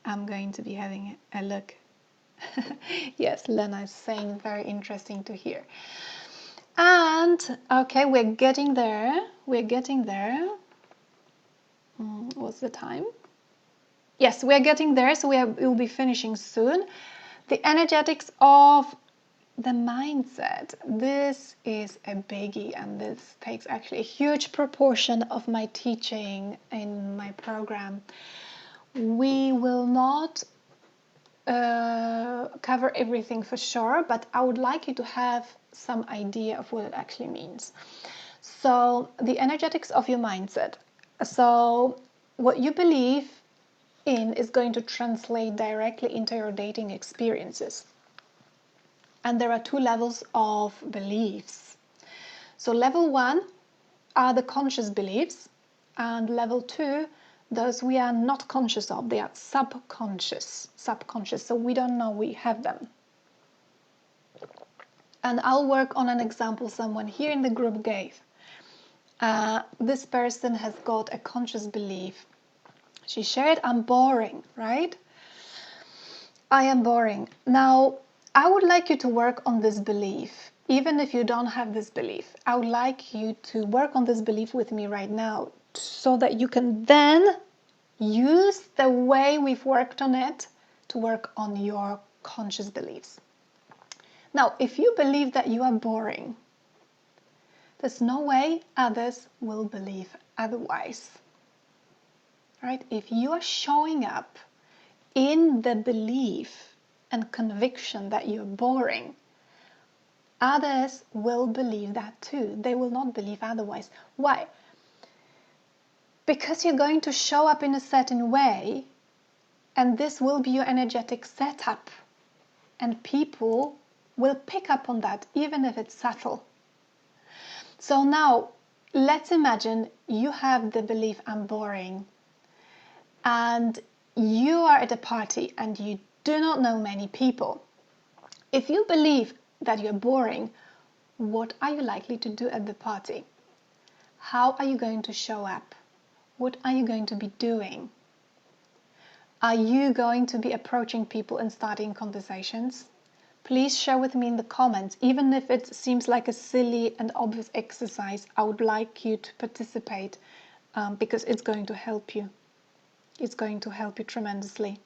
I'm going to be having a look. Yes, Lena is saying very interesting to hear. And okay, we're getting there. We're getting there. What's the time? Yes, we're getting there. So we'll be finishing soon. The energetics of the mindset. This is a biggie, and this takes actually a huge proportion of my teaching in my program. We will not cover everything for sure, but I would like you to have some idea of what it actually means. So the energetics of your mindset. So what you believe in is going to translate directly into your dating experiences. And there are two levels of beliefs. So level 1 are the conscious beliefs, and level 2, those we are not conscious of, they are subconscious, so we don't know we have them. And I'll work on an example someone here in the group gave. This person has got a conscious belief. She shared, I'm boring, right? I am boring. Now, I would like you to work on this belief. Even if you don't have this belief, I would like you to work on this belief with me right now, so that you can then use the way we've worked on it to work on your conscious beliefs. Now, if you believe that you are boring, there's no way others will believe otherwise. Right? If you are showing up in the belief and conviction that you're boring, others will believe that too. They will not believe otherwise. Why? Because you're going to show up in a certain way, and this will be your energetic setup. And people will pick up on that, even if it's subtle. So now, let's imagine you have the belief, I'm boring, and you are at a party and you do not know many people. If you believe that you're boring, what are you likely to do at the party? How are you going to show up? What are you going to be doing? Are you going to be approaching people and starting conversations? Please share with me in the comments. Even if it seems like a silly and obvious exercise, I would like you to participate, because it's going to help you. It's going to help you tremendously.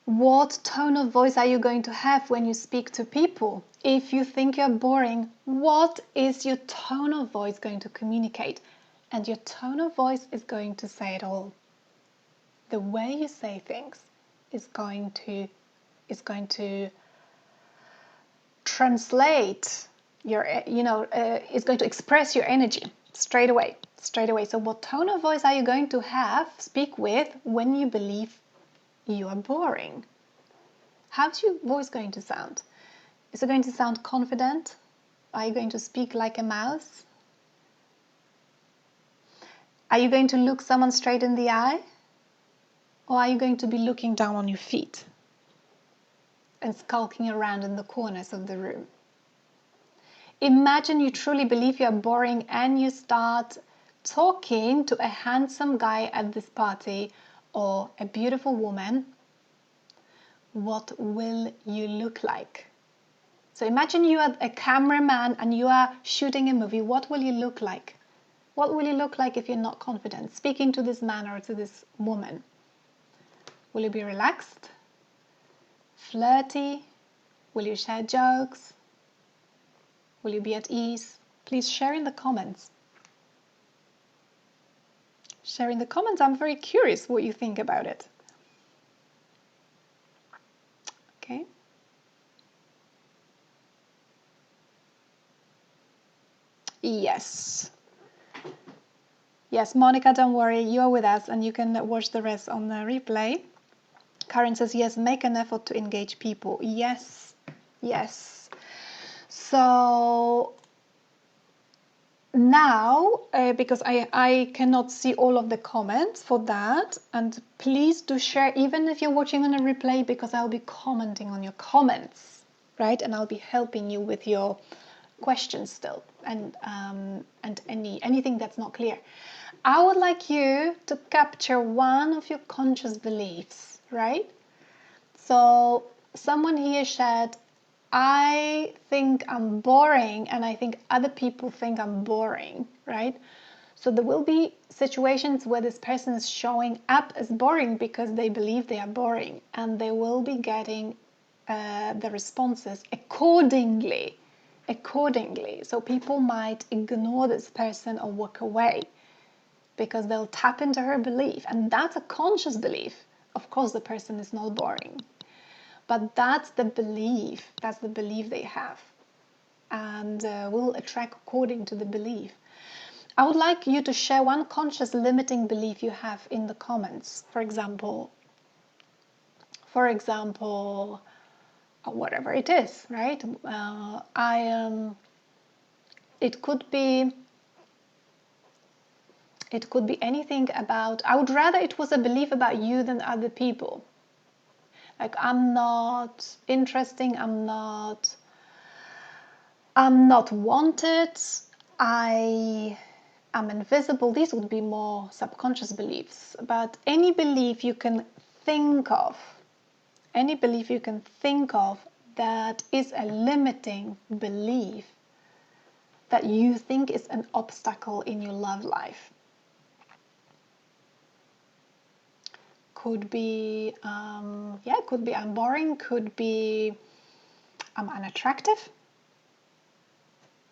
What tone of voice are you going to have when you speak to people? If you think you're boring, what is your tone of voice going to communicate? And your tone of voice is going to say it all. The way you say things is going to translate your, is going to express your energy straight away. So what tone of voice are you going to speak with when you believe you are boring? How's your voice going to sound? Is it going to sound confident? Are you going to speak like a mouse? Are you going to look someone straight in the eye? Or are you going to be looking down on your feet and skulking around in the corners of the room? Imagine you truly believe you're boring and you start talking to a handsome guy at this party or a beautiful woman. What will you look like? So imagine you are a cameraman and you are shooting a movie. What will you look like? What will you look like if you're not confident speaking to this man or to this woman? Will you be relaxed? Flirty? Will you share jokes? Will you be at ease? Please share in the comments. Share in the comments. I'm very curious what you think about it. Okay. Yes. Yes, Monica, don't worry. You're with us and you can watch the rest on the replay. Karen says, yes, make an effort to engage people. Yes. Yes. So now, because I cannot see all of the comments for that, and please do share, even if you're watching on a replay, because I'll be commenting on your comments, right? And I'll be helping you with your questions still, and anything that's not clear. I would like you to capture one of your conscious beliefs, right? So someone here shared, I think I'm boring and I think other people think I'm boring, right? So there will be situations where this person is showing up as boring because they believe they are boring, and they will be getting the responses accordingly. So people might ignore this person or walk away because they'll tap into her belief, and that's a conscious belief. Of course, the person is not boring. But that's the belief they have, and will attract according to the belief. I would like you to share one conscious limiting belief you have in the comments. For example, whatever it is, right? It could be anything about, I would rather it was a belief about you than other people. Like, I'm not interesting, I'm not wanted, I am invisible. These would be more subconscious beliefs. But any belief you can think of, that is a limiting belief, that you think is an obstacle in your love life. Could be, could be I'm boring, could be I'm unattractive,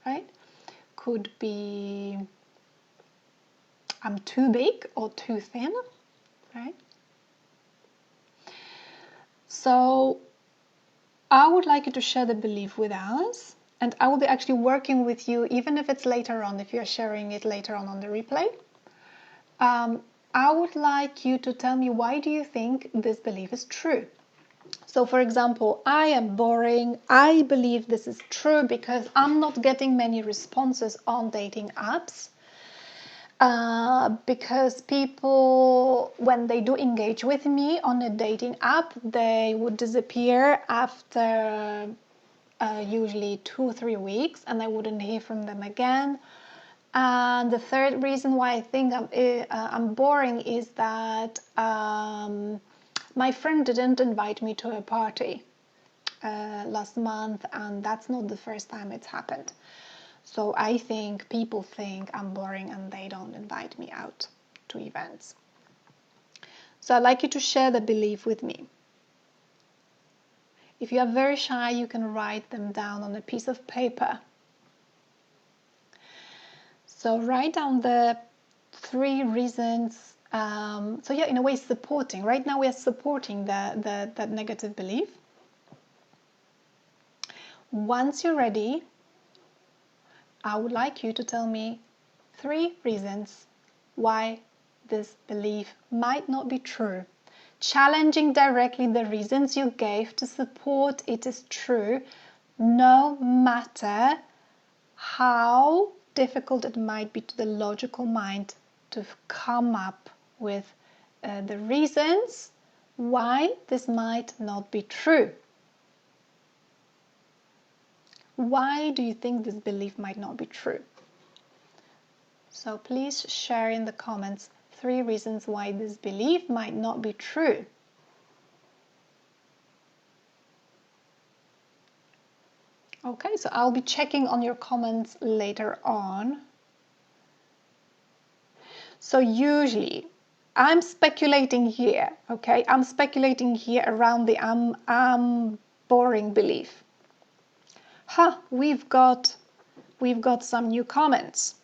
right? Could be I'm too big or too thin, right? So I would like you to share the belief with us, and I will be actually working with you, even if it's later on, if you're sharing it later on the replay. I would like you to tell me, why do you think this belief is true? So for example, I am boring. I believe this is true because I'm not getting many responses on dating apps. Because people, when they do engage with me on a dating app, they would disappear after usually 2 or 3 weeks, and I wouldn't hear from them again. And the third reason why I think I'm boring is that my friend didn't invite me to a party last month, and that's not the first time it's happened. So I think people think I'm boring and they don't invite me out to events. So I'd like you to share the belief with me. If you are very shy, you can write them down on a piece of paper. So write down the 3 reasons. In a way, supporting. Right now we are supporting that negative belief. Once you're ready, I would like you to tell me 3 reasons why this belief might not be true. Challenging directly the reasons you gave to support it is true, no matter how difficult it might be to the logical mind to come up with the reasons why this might not be true. Why do you think this belief might not be true? So please share in the comments 3 reasons why this belief might not be true. Okay, so I'll be checking on your comments later on. So usually, I'm speculating here, okay? I'm speculating here around the I'm boring belief. We've got some new comments.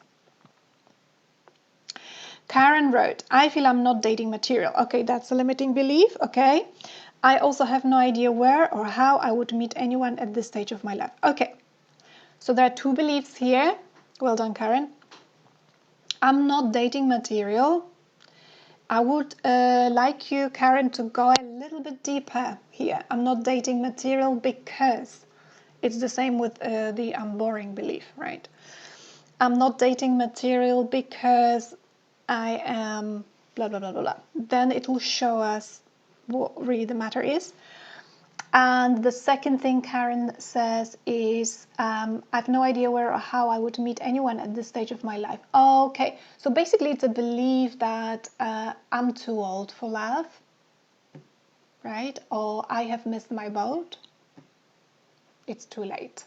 Karen wrote, I feel I'm not dating material. Okay, that's a limiting belief, okay? I also have no idea where or how I would meet anyone at this stage of my life. Okay, so there are 2 beliefs here. Well done, Karen. I'm not dating material. I would like you, Karen, to go a little bit deeper here. I'm not dating material because it's the same with the I'm boring belief, right? I'm not dating material because I am blah, blah, blah, blah, blah. Then it will show us what really the matter is. And the second thing Karen says is, I have no idea where or how I would meet anyone at this stage of my life. Okay, so basically it's a belief that I'm too old for love, right? Or I have missed my boat. It's too late,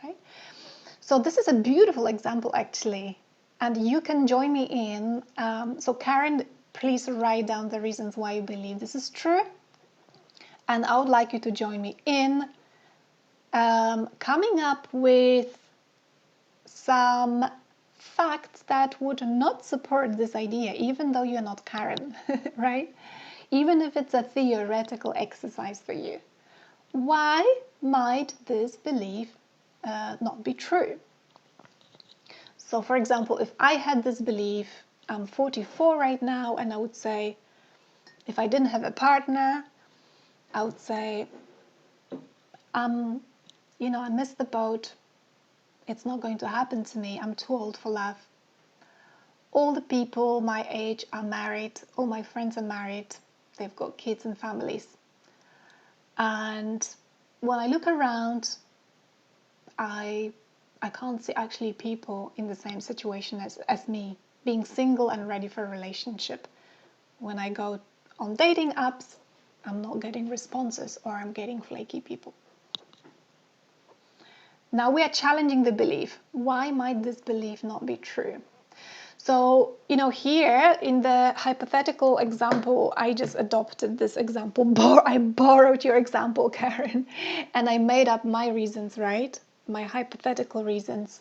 right? So this is a beautiful example, actually. And you can join me in. So Karen, please write down the reasons why you believe this is true. And I would like you to join me in coming up with some facts that would not support this idea, even though you're not Karen, right? Even if it's a theoretical exercise for you. Why might this belief not be true? So, for example, if I had this belief, I'm 44 right now, and I would say, if I didn't have a partner, I would say, I missed the boat. It's not going to happen to me. I'm too old for love. All the people my age are married. All my friends are married. They've got kids and families. And when I look around, I can't see actually people in the same situation as me, being single and ready for a relationship. When I go on dating apps, I'm not getting responses, or I'm getting flaky people. Now we are challenging the belief. Why might this belief not be true? So, here in the hypothetical example, I just adopted this example. I borrowed your example, Karen, and I made up my reasons, right? My hypothetical reasons.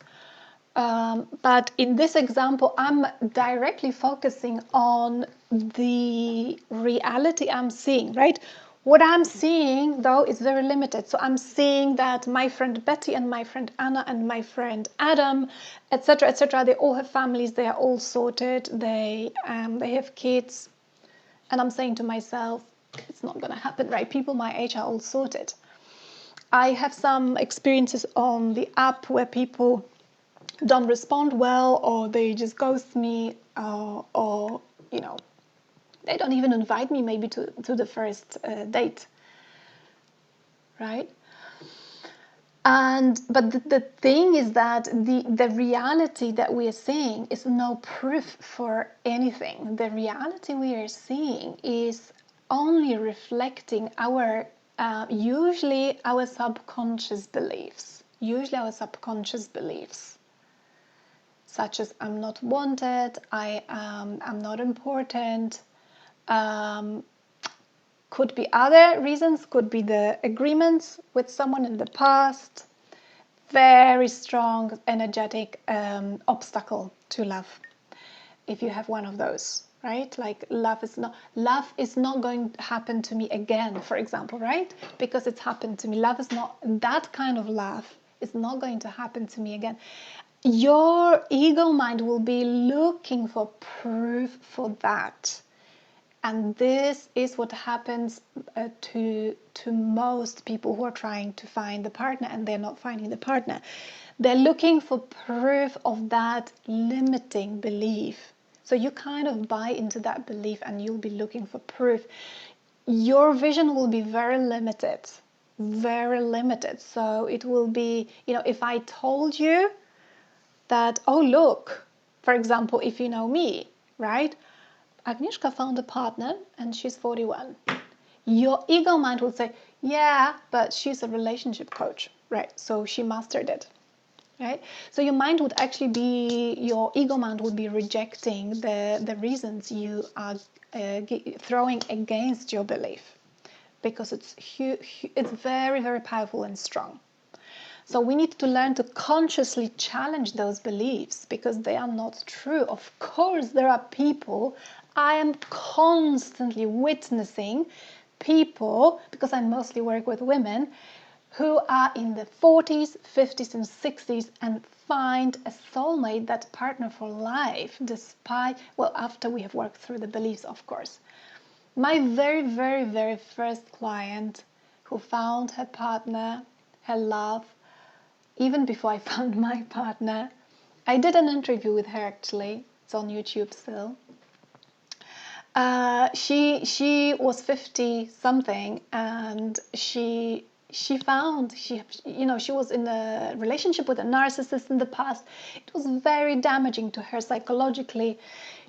But in this example, I'm directly focusing on the reality I'm seeing, right? What I'm seeing, though, is very limited. So I'm seeing that my friend Betty and my friend Anna and my friend Adam, etc., they all have families. They are all sorted. They have kids. And I'm saying to myself, it's not going to happen, right? People my age are all sorted. I have some experiences on the app where people don't respond well, or they just ghost me, or they don't even invite me maybe to the first date, right? But the thing is that the reality that we are seeing is no proof for anything. The reality we are seeing is only reflecting our usually our subconscious beliefs. Such as I'm not wanted, I'm not important. Could be other reasons, could be the agreements with someone in the past. Very strong, energetic obstacle to love. If you have one of those, right? Like love is not going to happen to me again, for example, right? Because it's happened to me. Love is not, that kind of love is not going to happen to me again. Your ego mind will be looking for proof for that. And this is what happens to most people who are trying to find the partner and they're not finding the partner. They're looking for proof of that limiting belief. So you kind of buy into that belief and you'll be looking for proof. Your vision will be very limited, very limited. So it will be, if I told you that, oh, look, for example, if you know me, right? Agnieszka found a partner and she's 41. Your ego mind will say, yeah, but she's a relationship coach, right? So she mastered it, right? So your ego mind would be rejecting the reasons you are throwing against your belief, because it's very, very powerful and strong. So we need to learn to consciously challenge those beliefs because they are not true. Of course, there are people, I am constantly witnessing people, because I mostly work with women, who are in the 40s, 50s and 60s and find a soulmate, that partner for life, despite, well, after we have worked through the beliefs, of course. My very, very, very first client who found her partner, her love, even before I found my partner. I did an interview with her, actually. It's on YouTube still. She was 50 something, and she was in a relationship with a narcissist in the past. It was very damaging to her psychologically.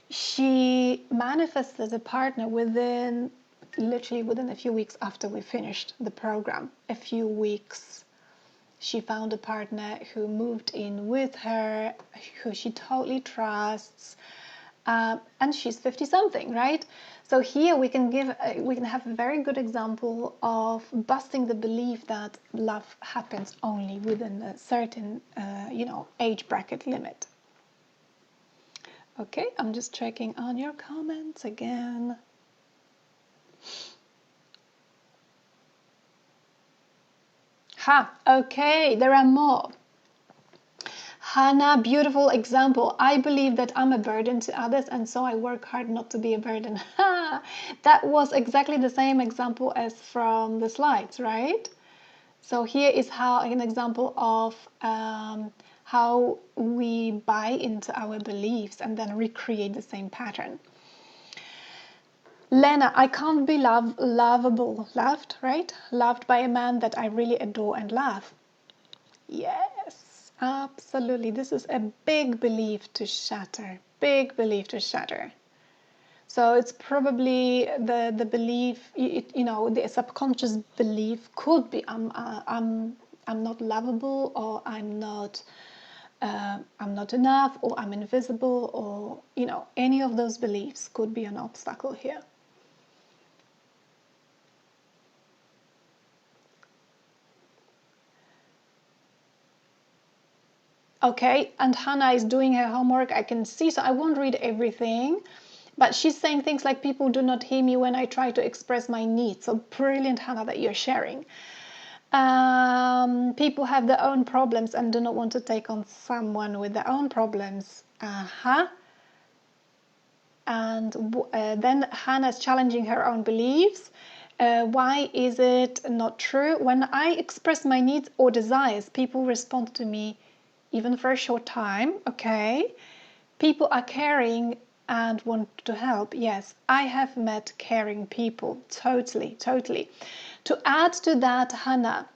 She manifested a partner literally within a few weeks after we finished the program. A few weeks. She found a partner who moved in with her, who she totally trusts, and she's 50 something, right? So here we can have a very good example of busting the belief that love happens only within a certain, age bracket limit. Okay, I'm just checking on your comments again. Okay, there are more. Hannah, beautiful example. I believe that I'm a burden to others, and so I work hard not to be a burden. That was exactly the same example as from the slides, right? So here is an example of how we buy into our beliefs and then recreate the same pattern. Lena, I can't be loved, right? Loved by a man that I really adore and love. Yes, absolutely. This is a big belief to shatter. Big belief to shatter. So it's probably the belief, the subconscious belief could be I'm not lovable, or I'm not enough, or I'm invisible, or any of those beliefs could be an obstacle here. Okay, and Hannah is doing her homework, I can see, so I won't read everything. But she's saying things like, people do not hear me when I try to express my needs. So brilliant, Hannah, that you're sharing. People have their own problems and do not want to take on someone with their own problems. And then Hannah's challenging her own beliefs. Why is it not true? When I express my needs or desires, people respond to me even for a short time. Okay. People are caring and want to help. Yes, I have met caring people. Totally, totally. To add to that, Hannah,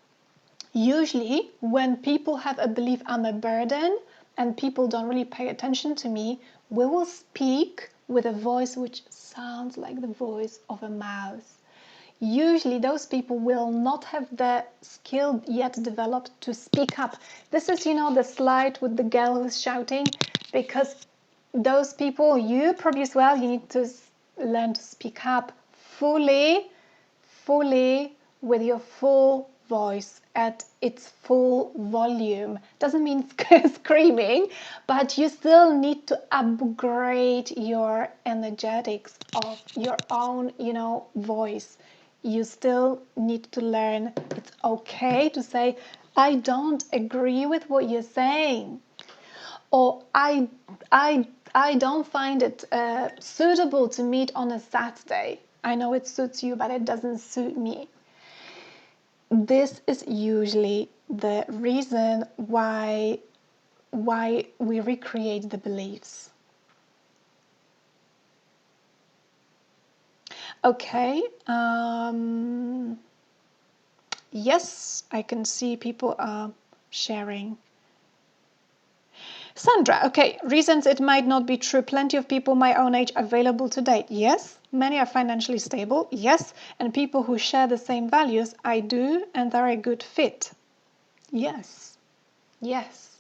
usually when people have a belief I'm a burden and people don't really pay attention to me, we will speak with a voice which sounds like the voice of a mouse. Usually those people will not have the skill yet developed to speak up. This is, the slide with the girl who's shouting, because those people, you probably as well, you need to learn to speak up fully with your full voice at its full volume. Doesn't mean screaming, but you still need to upgrade your energetics of your own, voice. You still need to learn it's okay to say, I don't agree with what you're saying, or I don't find it suitable to meet on a Saturday. I know it suits you, but it doesn't suit me. This is usually the reason why we recreate the beliefs. Okay. Yes, I can see people are sharing. Sandra, okay, reasons it might not be true. Plenty of people my own age available to date. Yes. Many are financially stable. Yes. And people who share the same values. I do, and they're a good fit. Yes. Yes.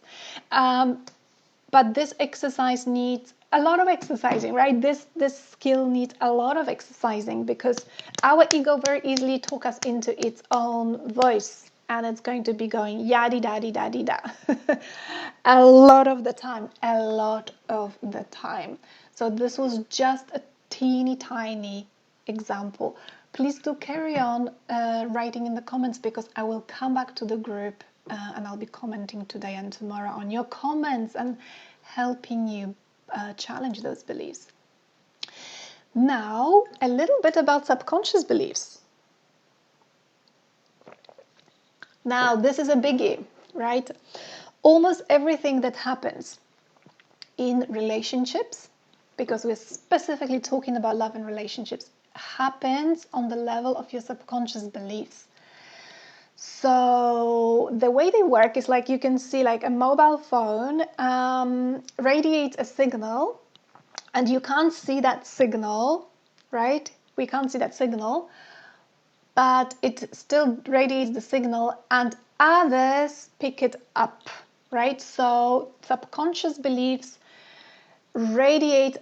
But this exercise needs a lot of exercising, right? This skill needs a lot of exercising because our ego very easily talks us into its own voice, and it's going to be going yaddy daddy daddy da a lot of the time, a lot of the time. So this was just a teeny tiny example. Please do carry on writing in the comments because I will come back to the group and I'll be commenting today and tomorrow on your comments and helping you challenge those beliefs. Now, a little bit about subconscious beliefs. Now, this is a biggie, right? Almost everything that happens in relationships, because we're specifically talking about love and relationships, happens on the level of your subconscious beliefs. So the way they work is like you can see like a mobile phone radiates a signal and you can't see that signal, right? We can't see that signal, but it still radiates the signal and others pick it up, right? So subconscious beliefs radiate,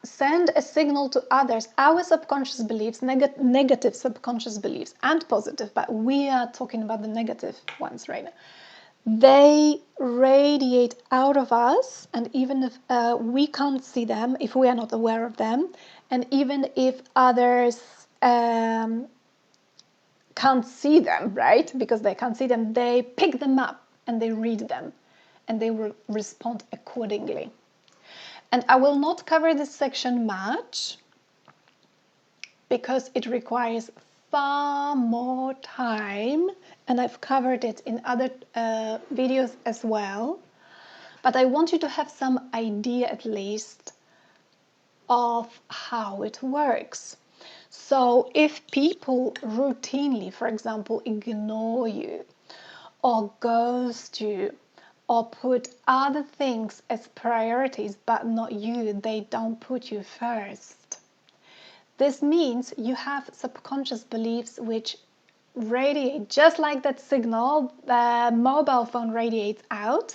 send a signal to others. Our subconscious beliefs, negative subconscious beliefs and positive, but we are talking about the negative ones right now. They radiate out of us, and even if we can't see them, if we are not aware of them, and even if others can't see them, right? Because they can't see them, they pick them up and they read them and they will respond accordingly. And I will not cover this section much because it requires far more time, and I've covered it in other videos as well. But I want you to have some idea at least of how it works. So if people routinely, for example, ignore you or ghost you, or put other things as priorities but not you, they don't put you first. This means you have subconscious beliefs which radiate just like that signal the mobile phone radiates out.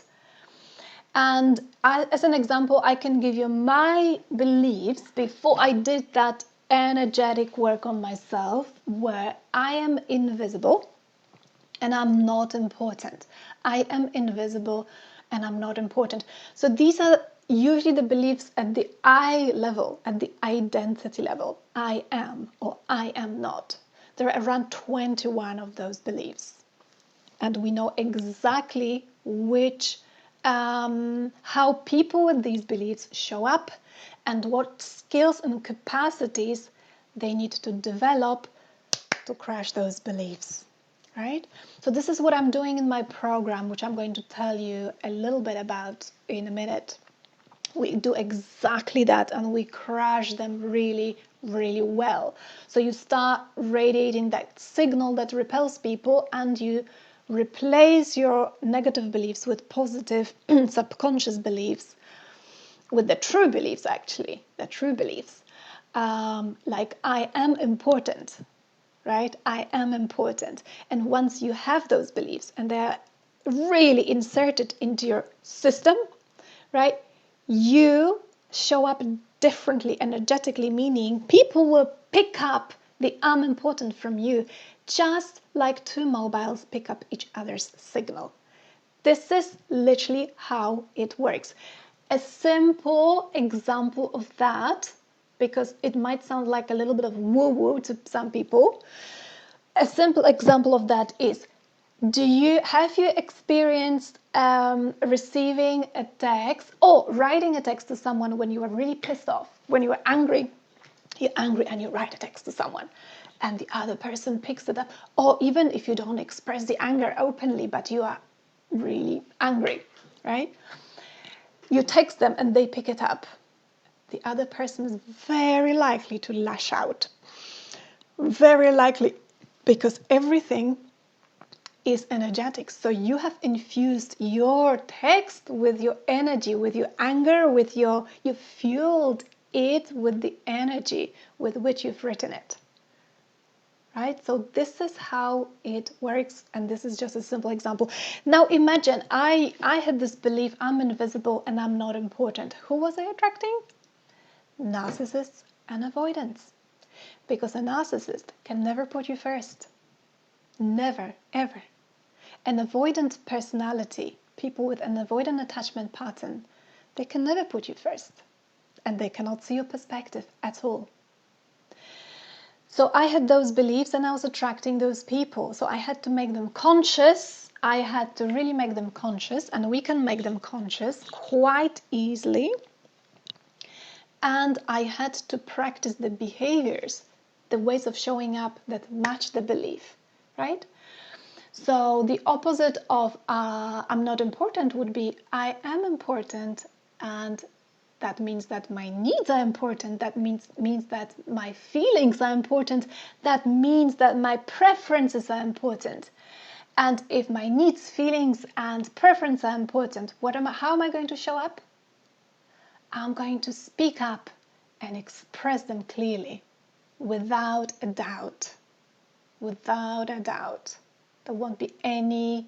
And as an example, I can give you my beliefs before I did that energetic work on myself, where I am invisible and I'm not important. I am invisible and I'm not important. So these are usually the beliefs at the I level, at the identity level. I am or I am not. There are around 21 of those beliefs. And we know exactly which, how people with these beliefs show up and what skills and capacities they need to develop to crush those beliefs. Right? So this is what I'm doing in my program, which I'm going to tell you a little bit about in a minute. We do exactly that and we crush them really, really well. So you start radiating that signal that repels people and you replace your negative beliefs with positive subconscious beliefs, with the true beliefs actually, the true beliefs. Like I am important. Right? I am important. And once you have those beliefs and they're really inserted into your system, right? You show up differently energetically, meaning people will pick up the I'm important from you, just like two mobiles pick up each other's signal. This is literally how it works. A simple example of that, because it might sound like a little bit of woo-woo to some people. A simple example of that is, have you experienced receiving a text or writing a text to someone when you were really pissed off, when you were angry? You're angry and you write a text to someone. and the other person picks it up. Or even if you don't express the anger openly, but you are really angry, right? You text them and they pick it up. The other person is very likely to lash out. Very likely, because everything is energetic. So you have infused your text with your energy, with your anger, you fueled it with the energy with which you've written it. Right? So this is how it works, and this is just a simple example. Now imagine I had this belief, I'm invisible and I'm not important. Who was I attracting? Narcissists and avoidance. Because a narcissist can never put you first. Never, ever. An avoidant personality, people with an avoidant attachment pattern, they can never put you first. And they cannot see your perspective at all. So I had those beliefs and I was attracting those people. So I had to make them conscious. I had to really make them conscious, and we can make them conscious quite easily. And I had to practice the behaviors, the ways of showing up that match the belief, right? So the opposite of I'm not important would be I am important, and that means that my needs are important. That means that my feelings are important. That means that my preferences are important. And if my needs, feelings, and preferences are important, how am I going to show up? I'm going to speak up and express them clearly, without a doubt. Without a doubt. There won't be any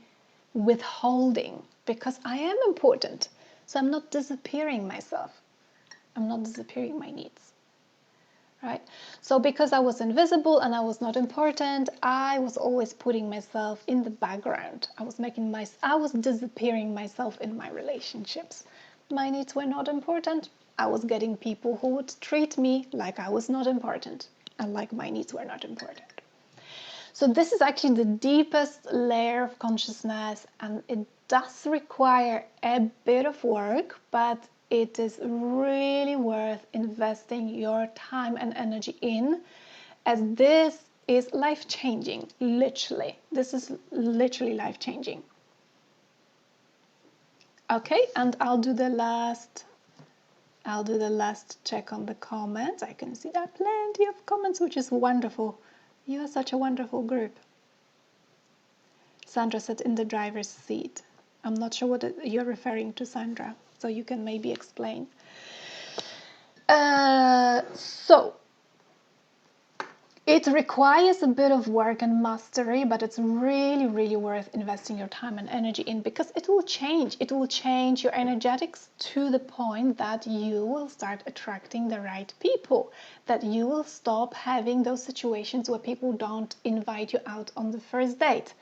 withholding, because I am important. So I'm not disappearing myself. I'm not disappearing my needs. Right? So because I was invisible and I was not important, I was always putting myself in the background. I was disappearing myself in my relationships. My needs were not important. I was getting people who would treat me like I was not important and like my needs were not important. So this is actually the deepest layer of consciousness, and it does require a bit of work, but it is really worth investing your time and energy in, as this is life-changing, literally. This is literally life-changing. Okay, and I'll do the last check on the comments. I can see that plenty of comments, which is wonderful. You are such a wonderful group. Sandra said in the driver's seat. I'm not sure what you're referring to, Sandra, so you can maybe explain. So it requires a bit of work and mastery, but it's really, really worth investing your time and energy in, because it will change. It will change your energetics to the point that you will start attracting the right people, that you will stop having those situations where people don't invite you out on the first date,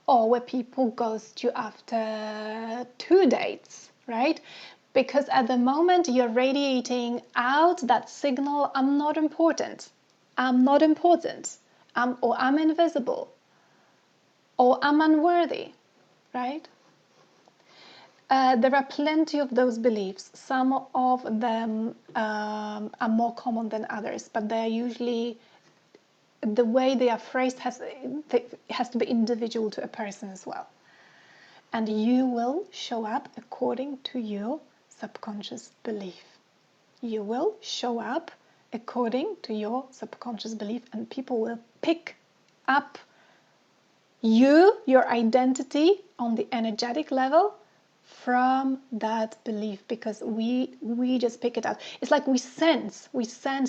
or where people ghost you after 2 dates, right? Because at the moment you're radiating out that signal, I'm not important. I'm not important, or I'm invisible, or I'm unworthy, right? There are plenty of those beliefs. Some of them are more common than others, but they are usually, the way they are phrased has to be individual to a person as well. And you will show up according to your subconscious belief. You will show up according to your subconscious belief, and people will pick up your identity on the energetic level from that belief, because we just pick it up. It's like we sense,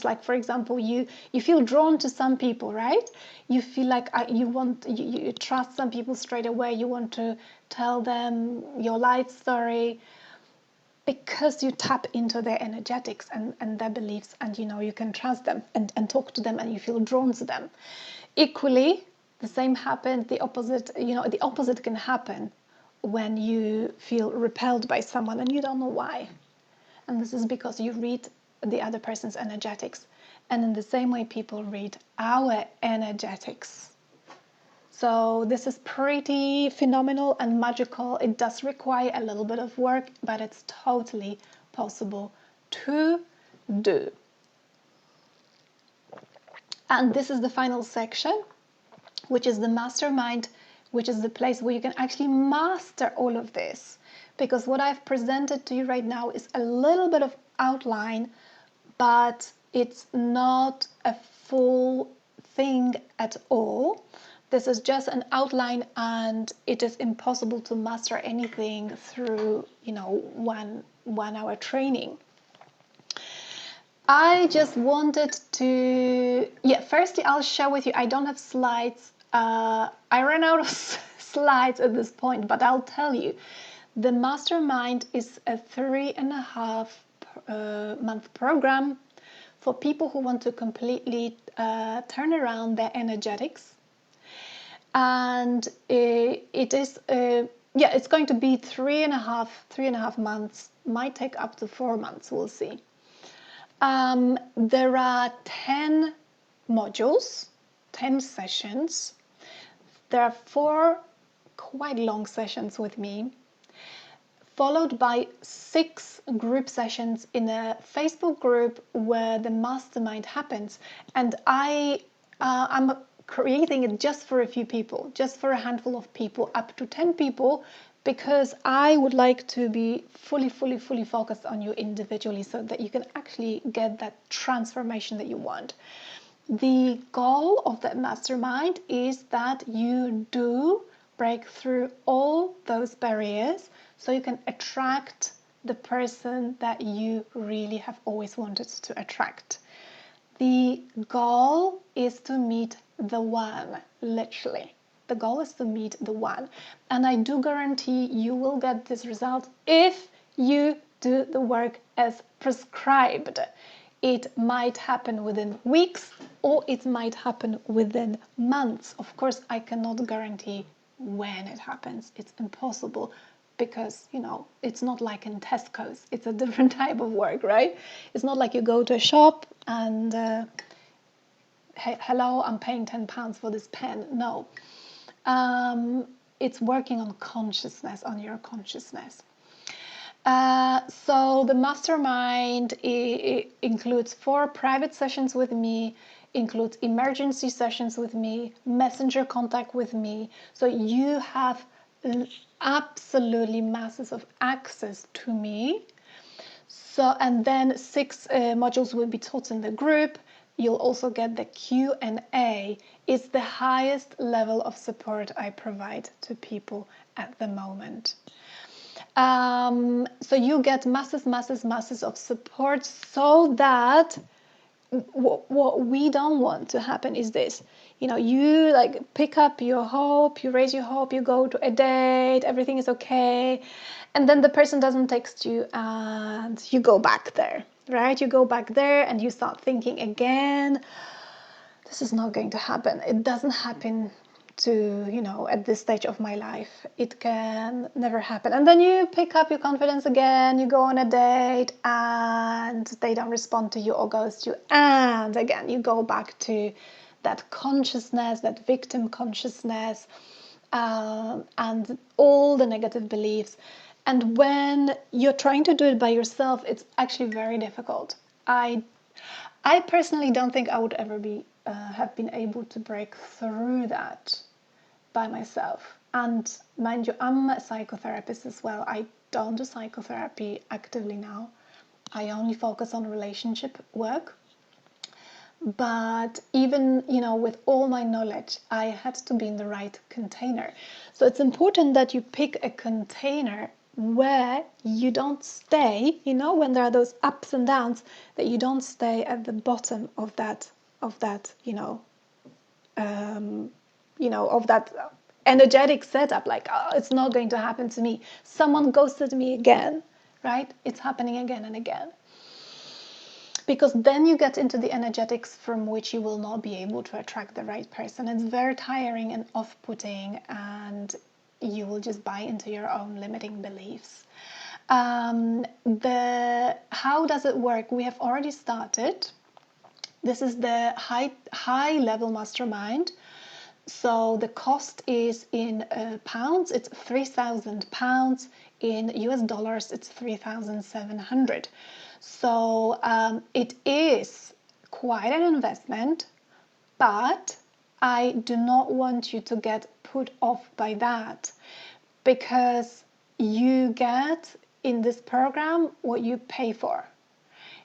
like, for example, you feel drawn to some people, right? You feel like you trust some people straight away. You want to tell them your life story, because you tap into their energetics and their beliefs, and you can trust them and talk to them, and you feel drawn to them. Equally, the same happens, the opposite can happen when you feel repelled by someone and you don't know why. And this is because you read the other person's energetics. And in the same way, people read our energetics. So this is pretty phenomenal and magical. It does require a little bit of work, but it's totally possible to do. And this is the final section, which is the mastermind, which is the place where you can actually master all of this. Because what I've presented to you right now is a little bit of outline, but it's not a full thing at all. This is just an outline, and it is impossible to master anything through, one hour training. I just wanted to, firstly, I'll share with you, I don't have slides. I ran out of slides at this point, but I'll tell you, the mastermind is a 3.5 month program for people who want to completely turn around their energetics. And it is, it's going to be 3.5 months, might take up to 4 months, we'll see. There are 10 modules, 10 sessions. There are 4 quite long sessions with me, followed by 6 group sessions in a Facebook group where the mastermind happens. And I'm creating it just for a few people, just for a handful of people, up to 10 people, because I would like to be fully focused on you individually so that you can actually get that transformation that you want. The goal of that mastermind is that you do break through all those barriers so you can attract the person that you really have always wanted to attract. The goal is to meet the one, literally. The goal is to meet the one. And I do guarantee you will get this result if you do the work as prescribed. It might happen within weeks, or it might happen within months. Of course, I cannot guarantee when it happens. It's impossible because, it's not like in Tesco's. It's a different type of work, right? It's not like you go to a shop and, hey, hello, I'm paying £10 for this pen. No. It's working on consciousness, on your consciousness. So the mastermind includes 4 private sessions with me, includes emergency sessions with me, messenger contact with me. So you have absolutely masses of access to me. So, and then 6 modules will be taught in the group. You'll also get the Q&A. It's the highest level of support I provide to people at the moment. So you get masses of support, so that what we don't want to happen is this. You like pick up your hope, you raise your hope, you go to a date, everything is okay, and then the person doesn't text you and you go back there, right? You go back there and you start thinking again, this is not going to happen. It doesn't happen to, at this stage of my life. It can never happen. And then you pick up your confidence again, you go on a date and they don't respond to you or ghost you. And again, you go back to that consciousness, that victim consciousness, and all the negative beliefs. And when you're trying to do it by yourself, it's actually very difficult. I personally don't think I would ever have been able to break through that by myself. And mind you, I'm a psychotherapist as well. I don't do psychotherapy actively now. I only focus on relationship work. But even, with all my knowledge, I had to be in the right container. So it's important that you pick a container where you don't stay, when there are those ups and downs, that you don't stay at the bottom of that of that energetic setup, like, oh, it's not going to happen to me. Someone ghosted me again, right? It's happening again and again. Because then you get into the energetics from which you will not be able to attract the right person. It's very tiring and off-putting, and you will just buy into your own limiting beliefs. How does it work? We have already started. This is the high level mastermind. So the cost is in pounds, it's £3,000. In US dollars, it's 3,700. So it is quite an investment, But I do not want you to get put off by that, because you get in this program what you pay for.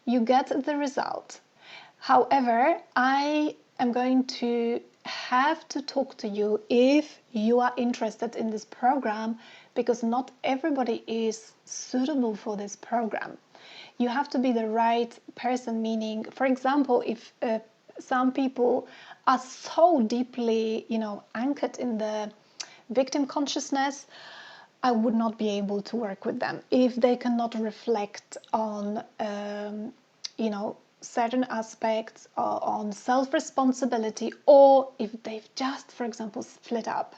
You get the result. However, I am going to have to talk to you if you are interested in this program, because not everybody is suitable for this program. You have to be the right person, meaning, for example, if some people are so deeply, anchored in the victim consciousness, I would not be able to work with them. If they cannot reflect on, certain aspects on self-responsibility, or if they've just, for example, split up,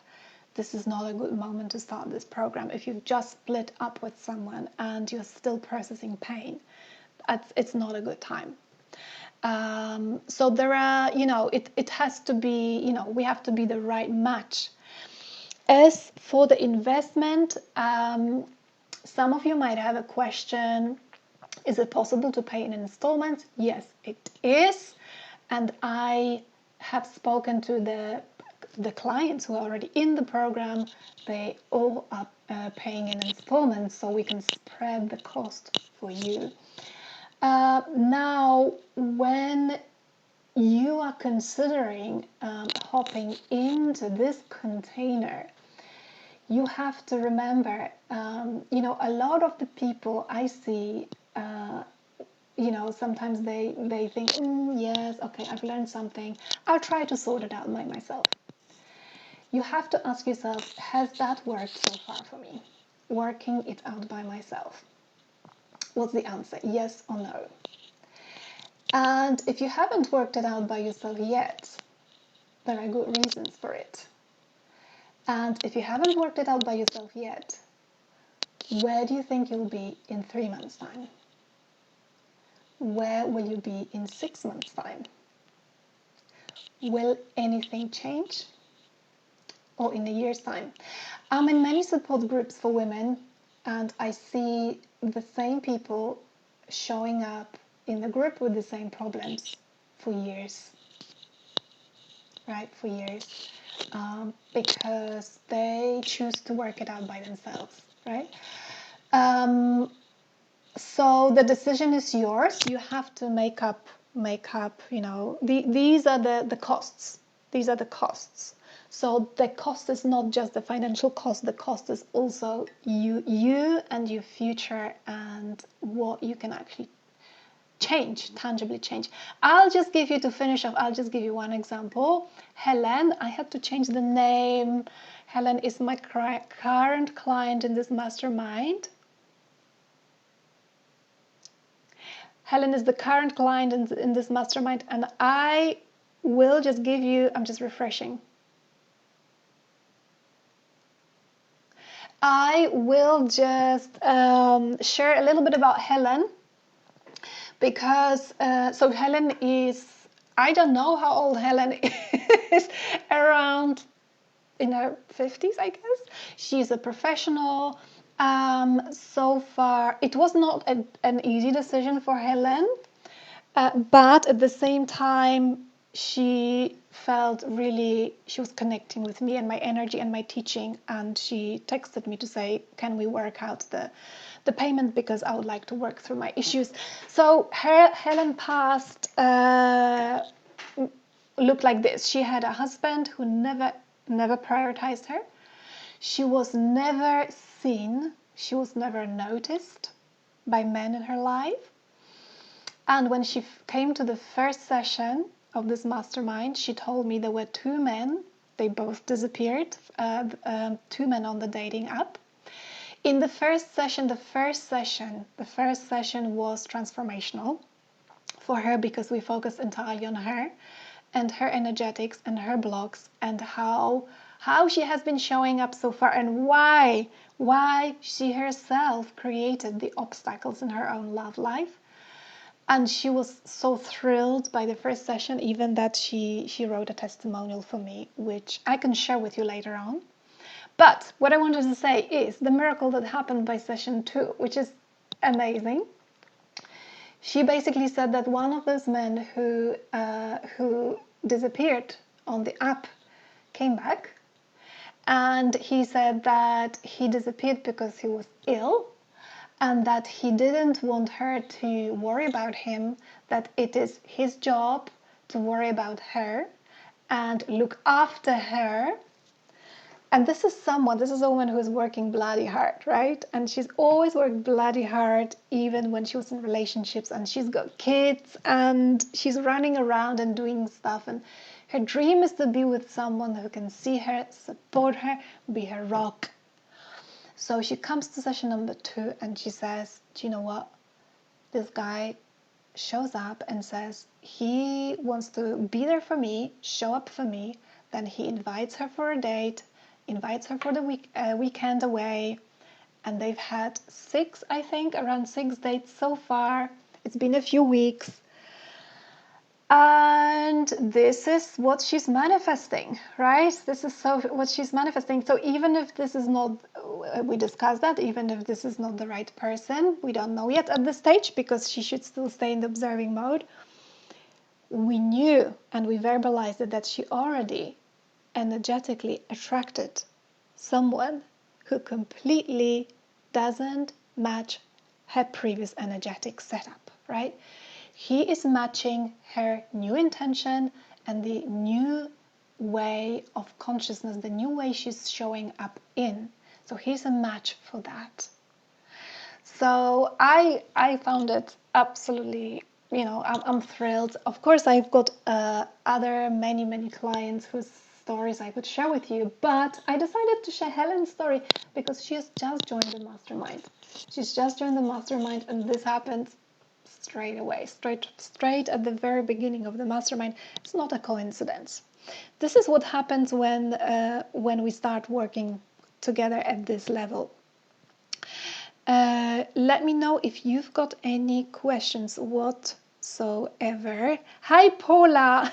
this is not a good moment to start this program. If you've just split up with someone and you're still processing pain, it's not a good time. So there are, it has to be, we have to be the right match. As for the investment, some of you might have a question. Is it possible to pay in installments? Yes, it is. And I have spoken to the clients who are already in the program. They all are paying in installments, so we can spread the cost for you. Now, when you are considering hopping into this container, you have to remember, a lot of the people I see, sometimes they think, yes, okay, I've learned something, I'll try to sort it out by myself. You have to ask yourself, has that worked so far for me? Working it out by myself. What's the answer? Yes or no? And if you haven't worked it out by yourself yet, there are good reasons for it. And if you haven't worked it out by yourself yet, where do you think you'll be in 3 months' time? Where will you be in 6 months' time? Will anything change? Or in a year's time? I'm in many support groups for women, and I see the same people showing up in the group with the same problems for years. Right, for years. Because they choose to work it out by themselves, right? So the decision is yours. You have to make up, these are the costs. These are the costs. So the cost is not just the financial cost. The cost is also you and your future and what you can actually tangibly change. I'll just give you one example. Helen, I had to change the name. Helen is my current client in this mastermind. Helen is the current client in this mastermind, and I will just give you, I'm just refreshing. I will just share a little bit about Helen, because so Helen is, I don't know how old Helen is, around in her 50s, I guess. She's a professional. So far, it was not an easy decision for Helen, but at the same time, she felt really, she was connecting with me and my energy and my teaching, and she texted me to say, can we work out the payment, because I would like to work through my issues. So Helen past looked like this. She had a husband who never prioritized her. She was never seen. She was never noticed by men in her life. And when she came to the first session of this mastermind, she told me there were 2 men. They both disappeared, 2 men on the dating app. In the first session was transformational for her, because we focused entirely on her and her energetics and her blocks and how she has been showing up so far, and why she herself created the obstacles in her own love life. And she was so thrilled by the first session, even that she wrote a testimonial for me, which I can share with you later on. But what I wanted to say is the miracle that happened by session 2, which is amazing. She basically said that one of those men who disappeared on the app, came back, and he said that he disappeared because he was ill and that he didn't want her to worry about him, that it is his job to worry about her and look after her. And this is a woman who is working bloody hard, right? And she's always worked bloody hard, even when she was in relationships, and she's got kids and she's running around and doing stuff. And her dream is to be with someone who can see her, support her, be her rock. So she comes to session number 2 and she says, do you know what? This guy shows up and says he wants to be there for me, show up for me. Then he invites her for a date, invites her for the weekend away, and they've had around 6 dates so far. It's been a few weeks, and this is what she's manifesting, right? This is what she's manifesting. So even if this is not, we discussed that, even if this is not the right person, we don't know yet at this stage because she should still stay in the observing mode. We knew and we verbalized it that she already energetically attracted someone who completely doesn't match her previous energetic setup, right? He is matching her new intention and the new way of consciousness, the new way she's showing up in. So he's a match for that. So I found it absolutely, I'm thrilled. Of course, I've got other many clients whose stories I could share with you, but I decided to share Helen's story because she has just joined the mastermind. She's just joined the mastermind, and this happened straight away, straight at the very beginning of the mastermind. It's not a coincidence. This is what happens when we start working together at this level. Let me know if you've got any questions whatsoever. Hi, Paula.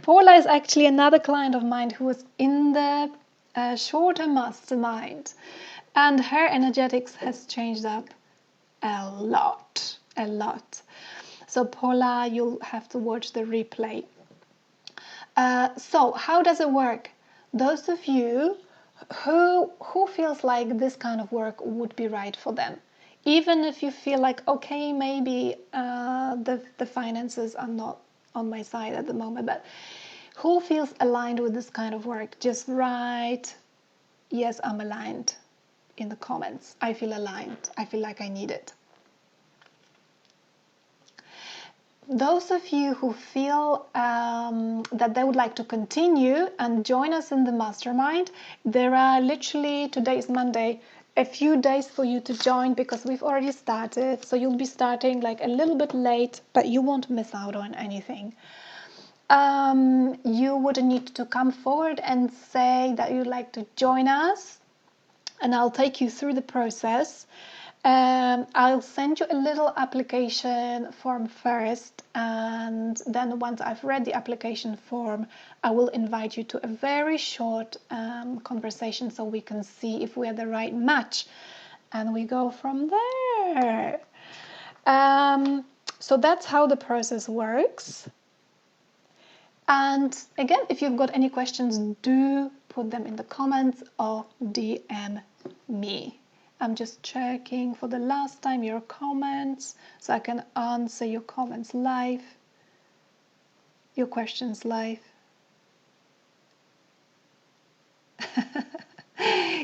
Paula is actually another client of mine who was in the shorter mastermind, and her energetics has changed up a lot. So Paula, you'll have to watch the replay. So how does it work? Those of you who feels like this kind of work would be right for them, even if you feel like, okay, maybe the finances are not on my side at the moment, but who feels aligned with this kind of work, just write, yes, I'm aligned in the comments. I feel aligned. I feel like I need it. Those of you who feel that they would like to continue and join us in the mastermind, there are literally, today is Monday, a few days for you to join because we've already started. So you'll be starting like a little bit late, but you won't miss out on anything. You would need to come forward and say that you'd like to join us, and I'll take you through the process. I'll send you a little application form first, and then once I've read the application form, I will invite you to a very short conversation so we can see if we are the right match, and we go from there. So that's how the process works. And again, if you've got any questions, do put them in the comments or DM me. I'm just checking for the last time your comments so I can answer your comments live, your questions live.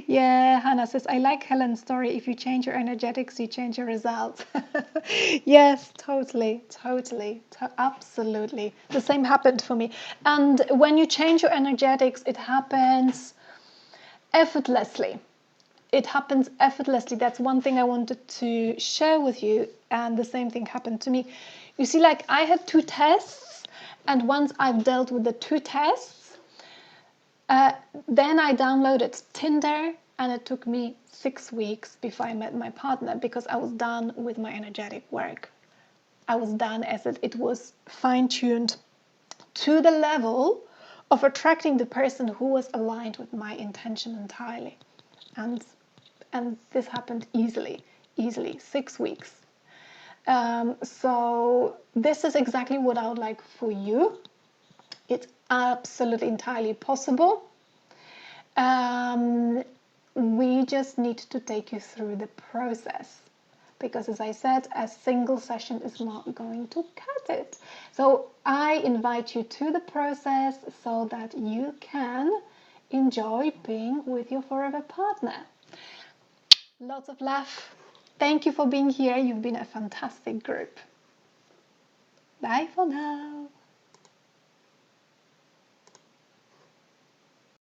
Yeah, Hannah says, I like Helen's story. If you change your energetics, you change your results. Yes, totally, absolutely. The same happened for me. And when you change your energetics, it happens effortlessly. It happens effortlessly. That's one thing I wanted to share with you. And the same thing happened to me. You see, like I had 2 tests, and once I've dealt with the 2 tests, then I downloaded Tinder, and it took me 6 weeks before I met my partner because I was done with my energetic work. I was done as it was fine-tuned to the level of attracting the person who was aligned with my intention entirely. And this happened easily, 6 weeks. So this is exactly what I would like for you. It's absolutely entirely possible. We just need to take you through the process, because as I said, a single session is not going to cut it. So I invite you to the process so that you can enjoy being with your forever partner. Lots of love. Thank you for being here. You've been a fantastic group. Bye for now.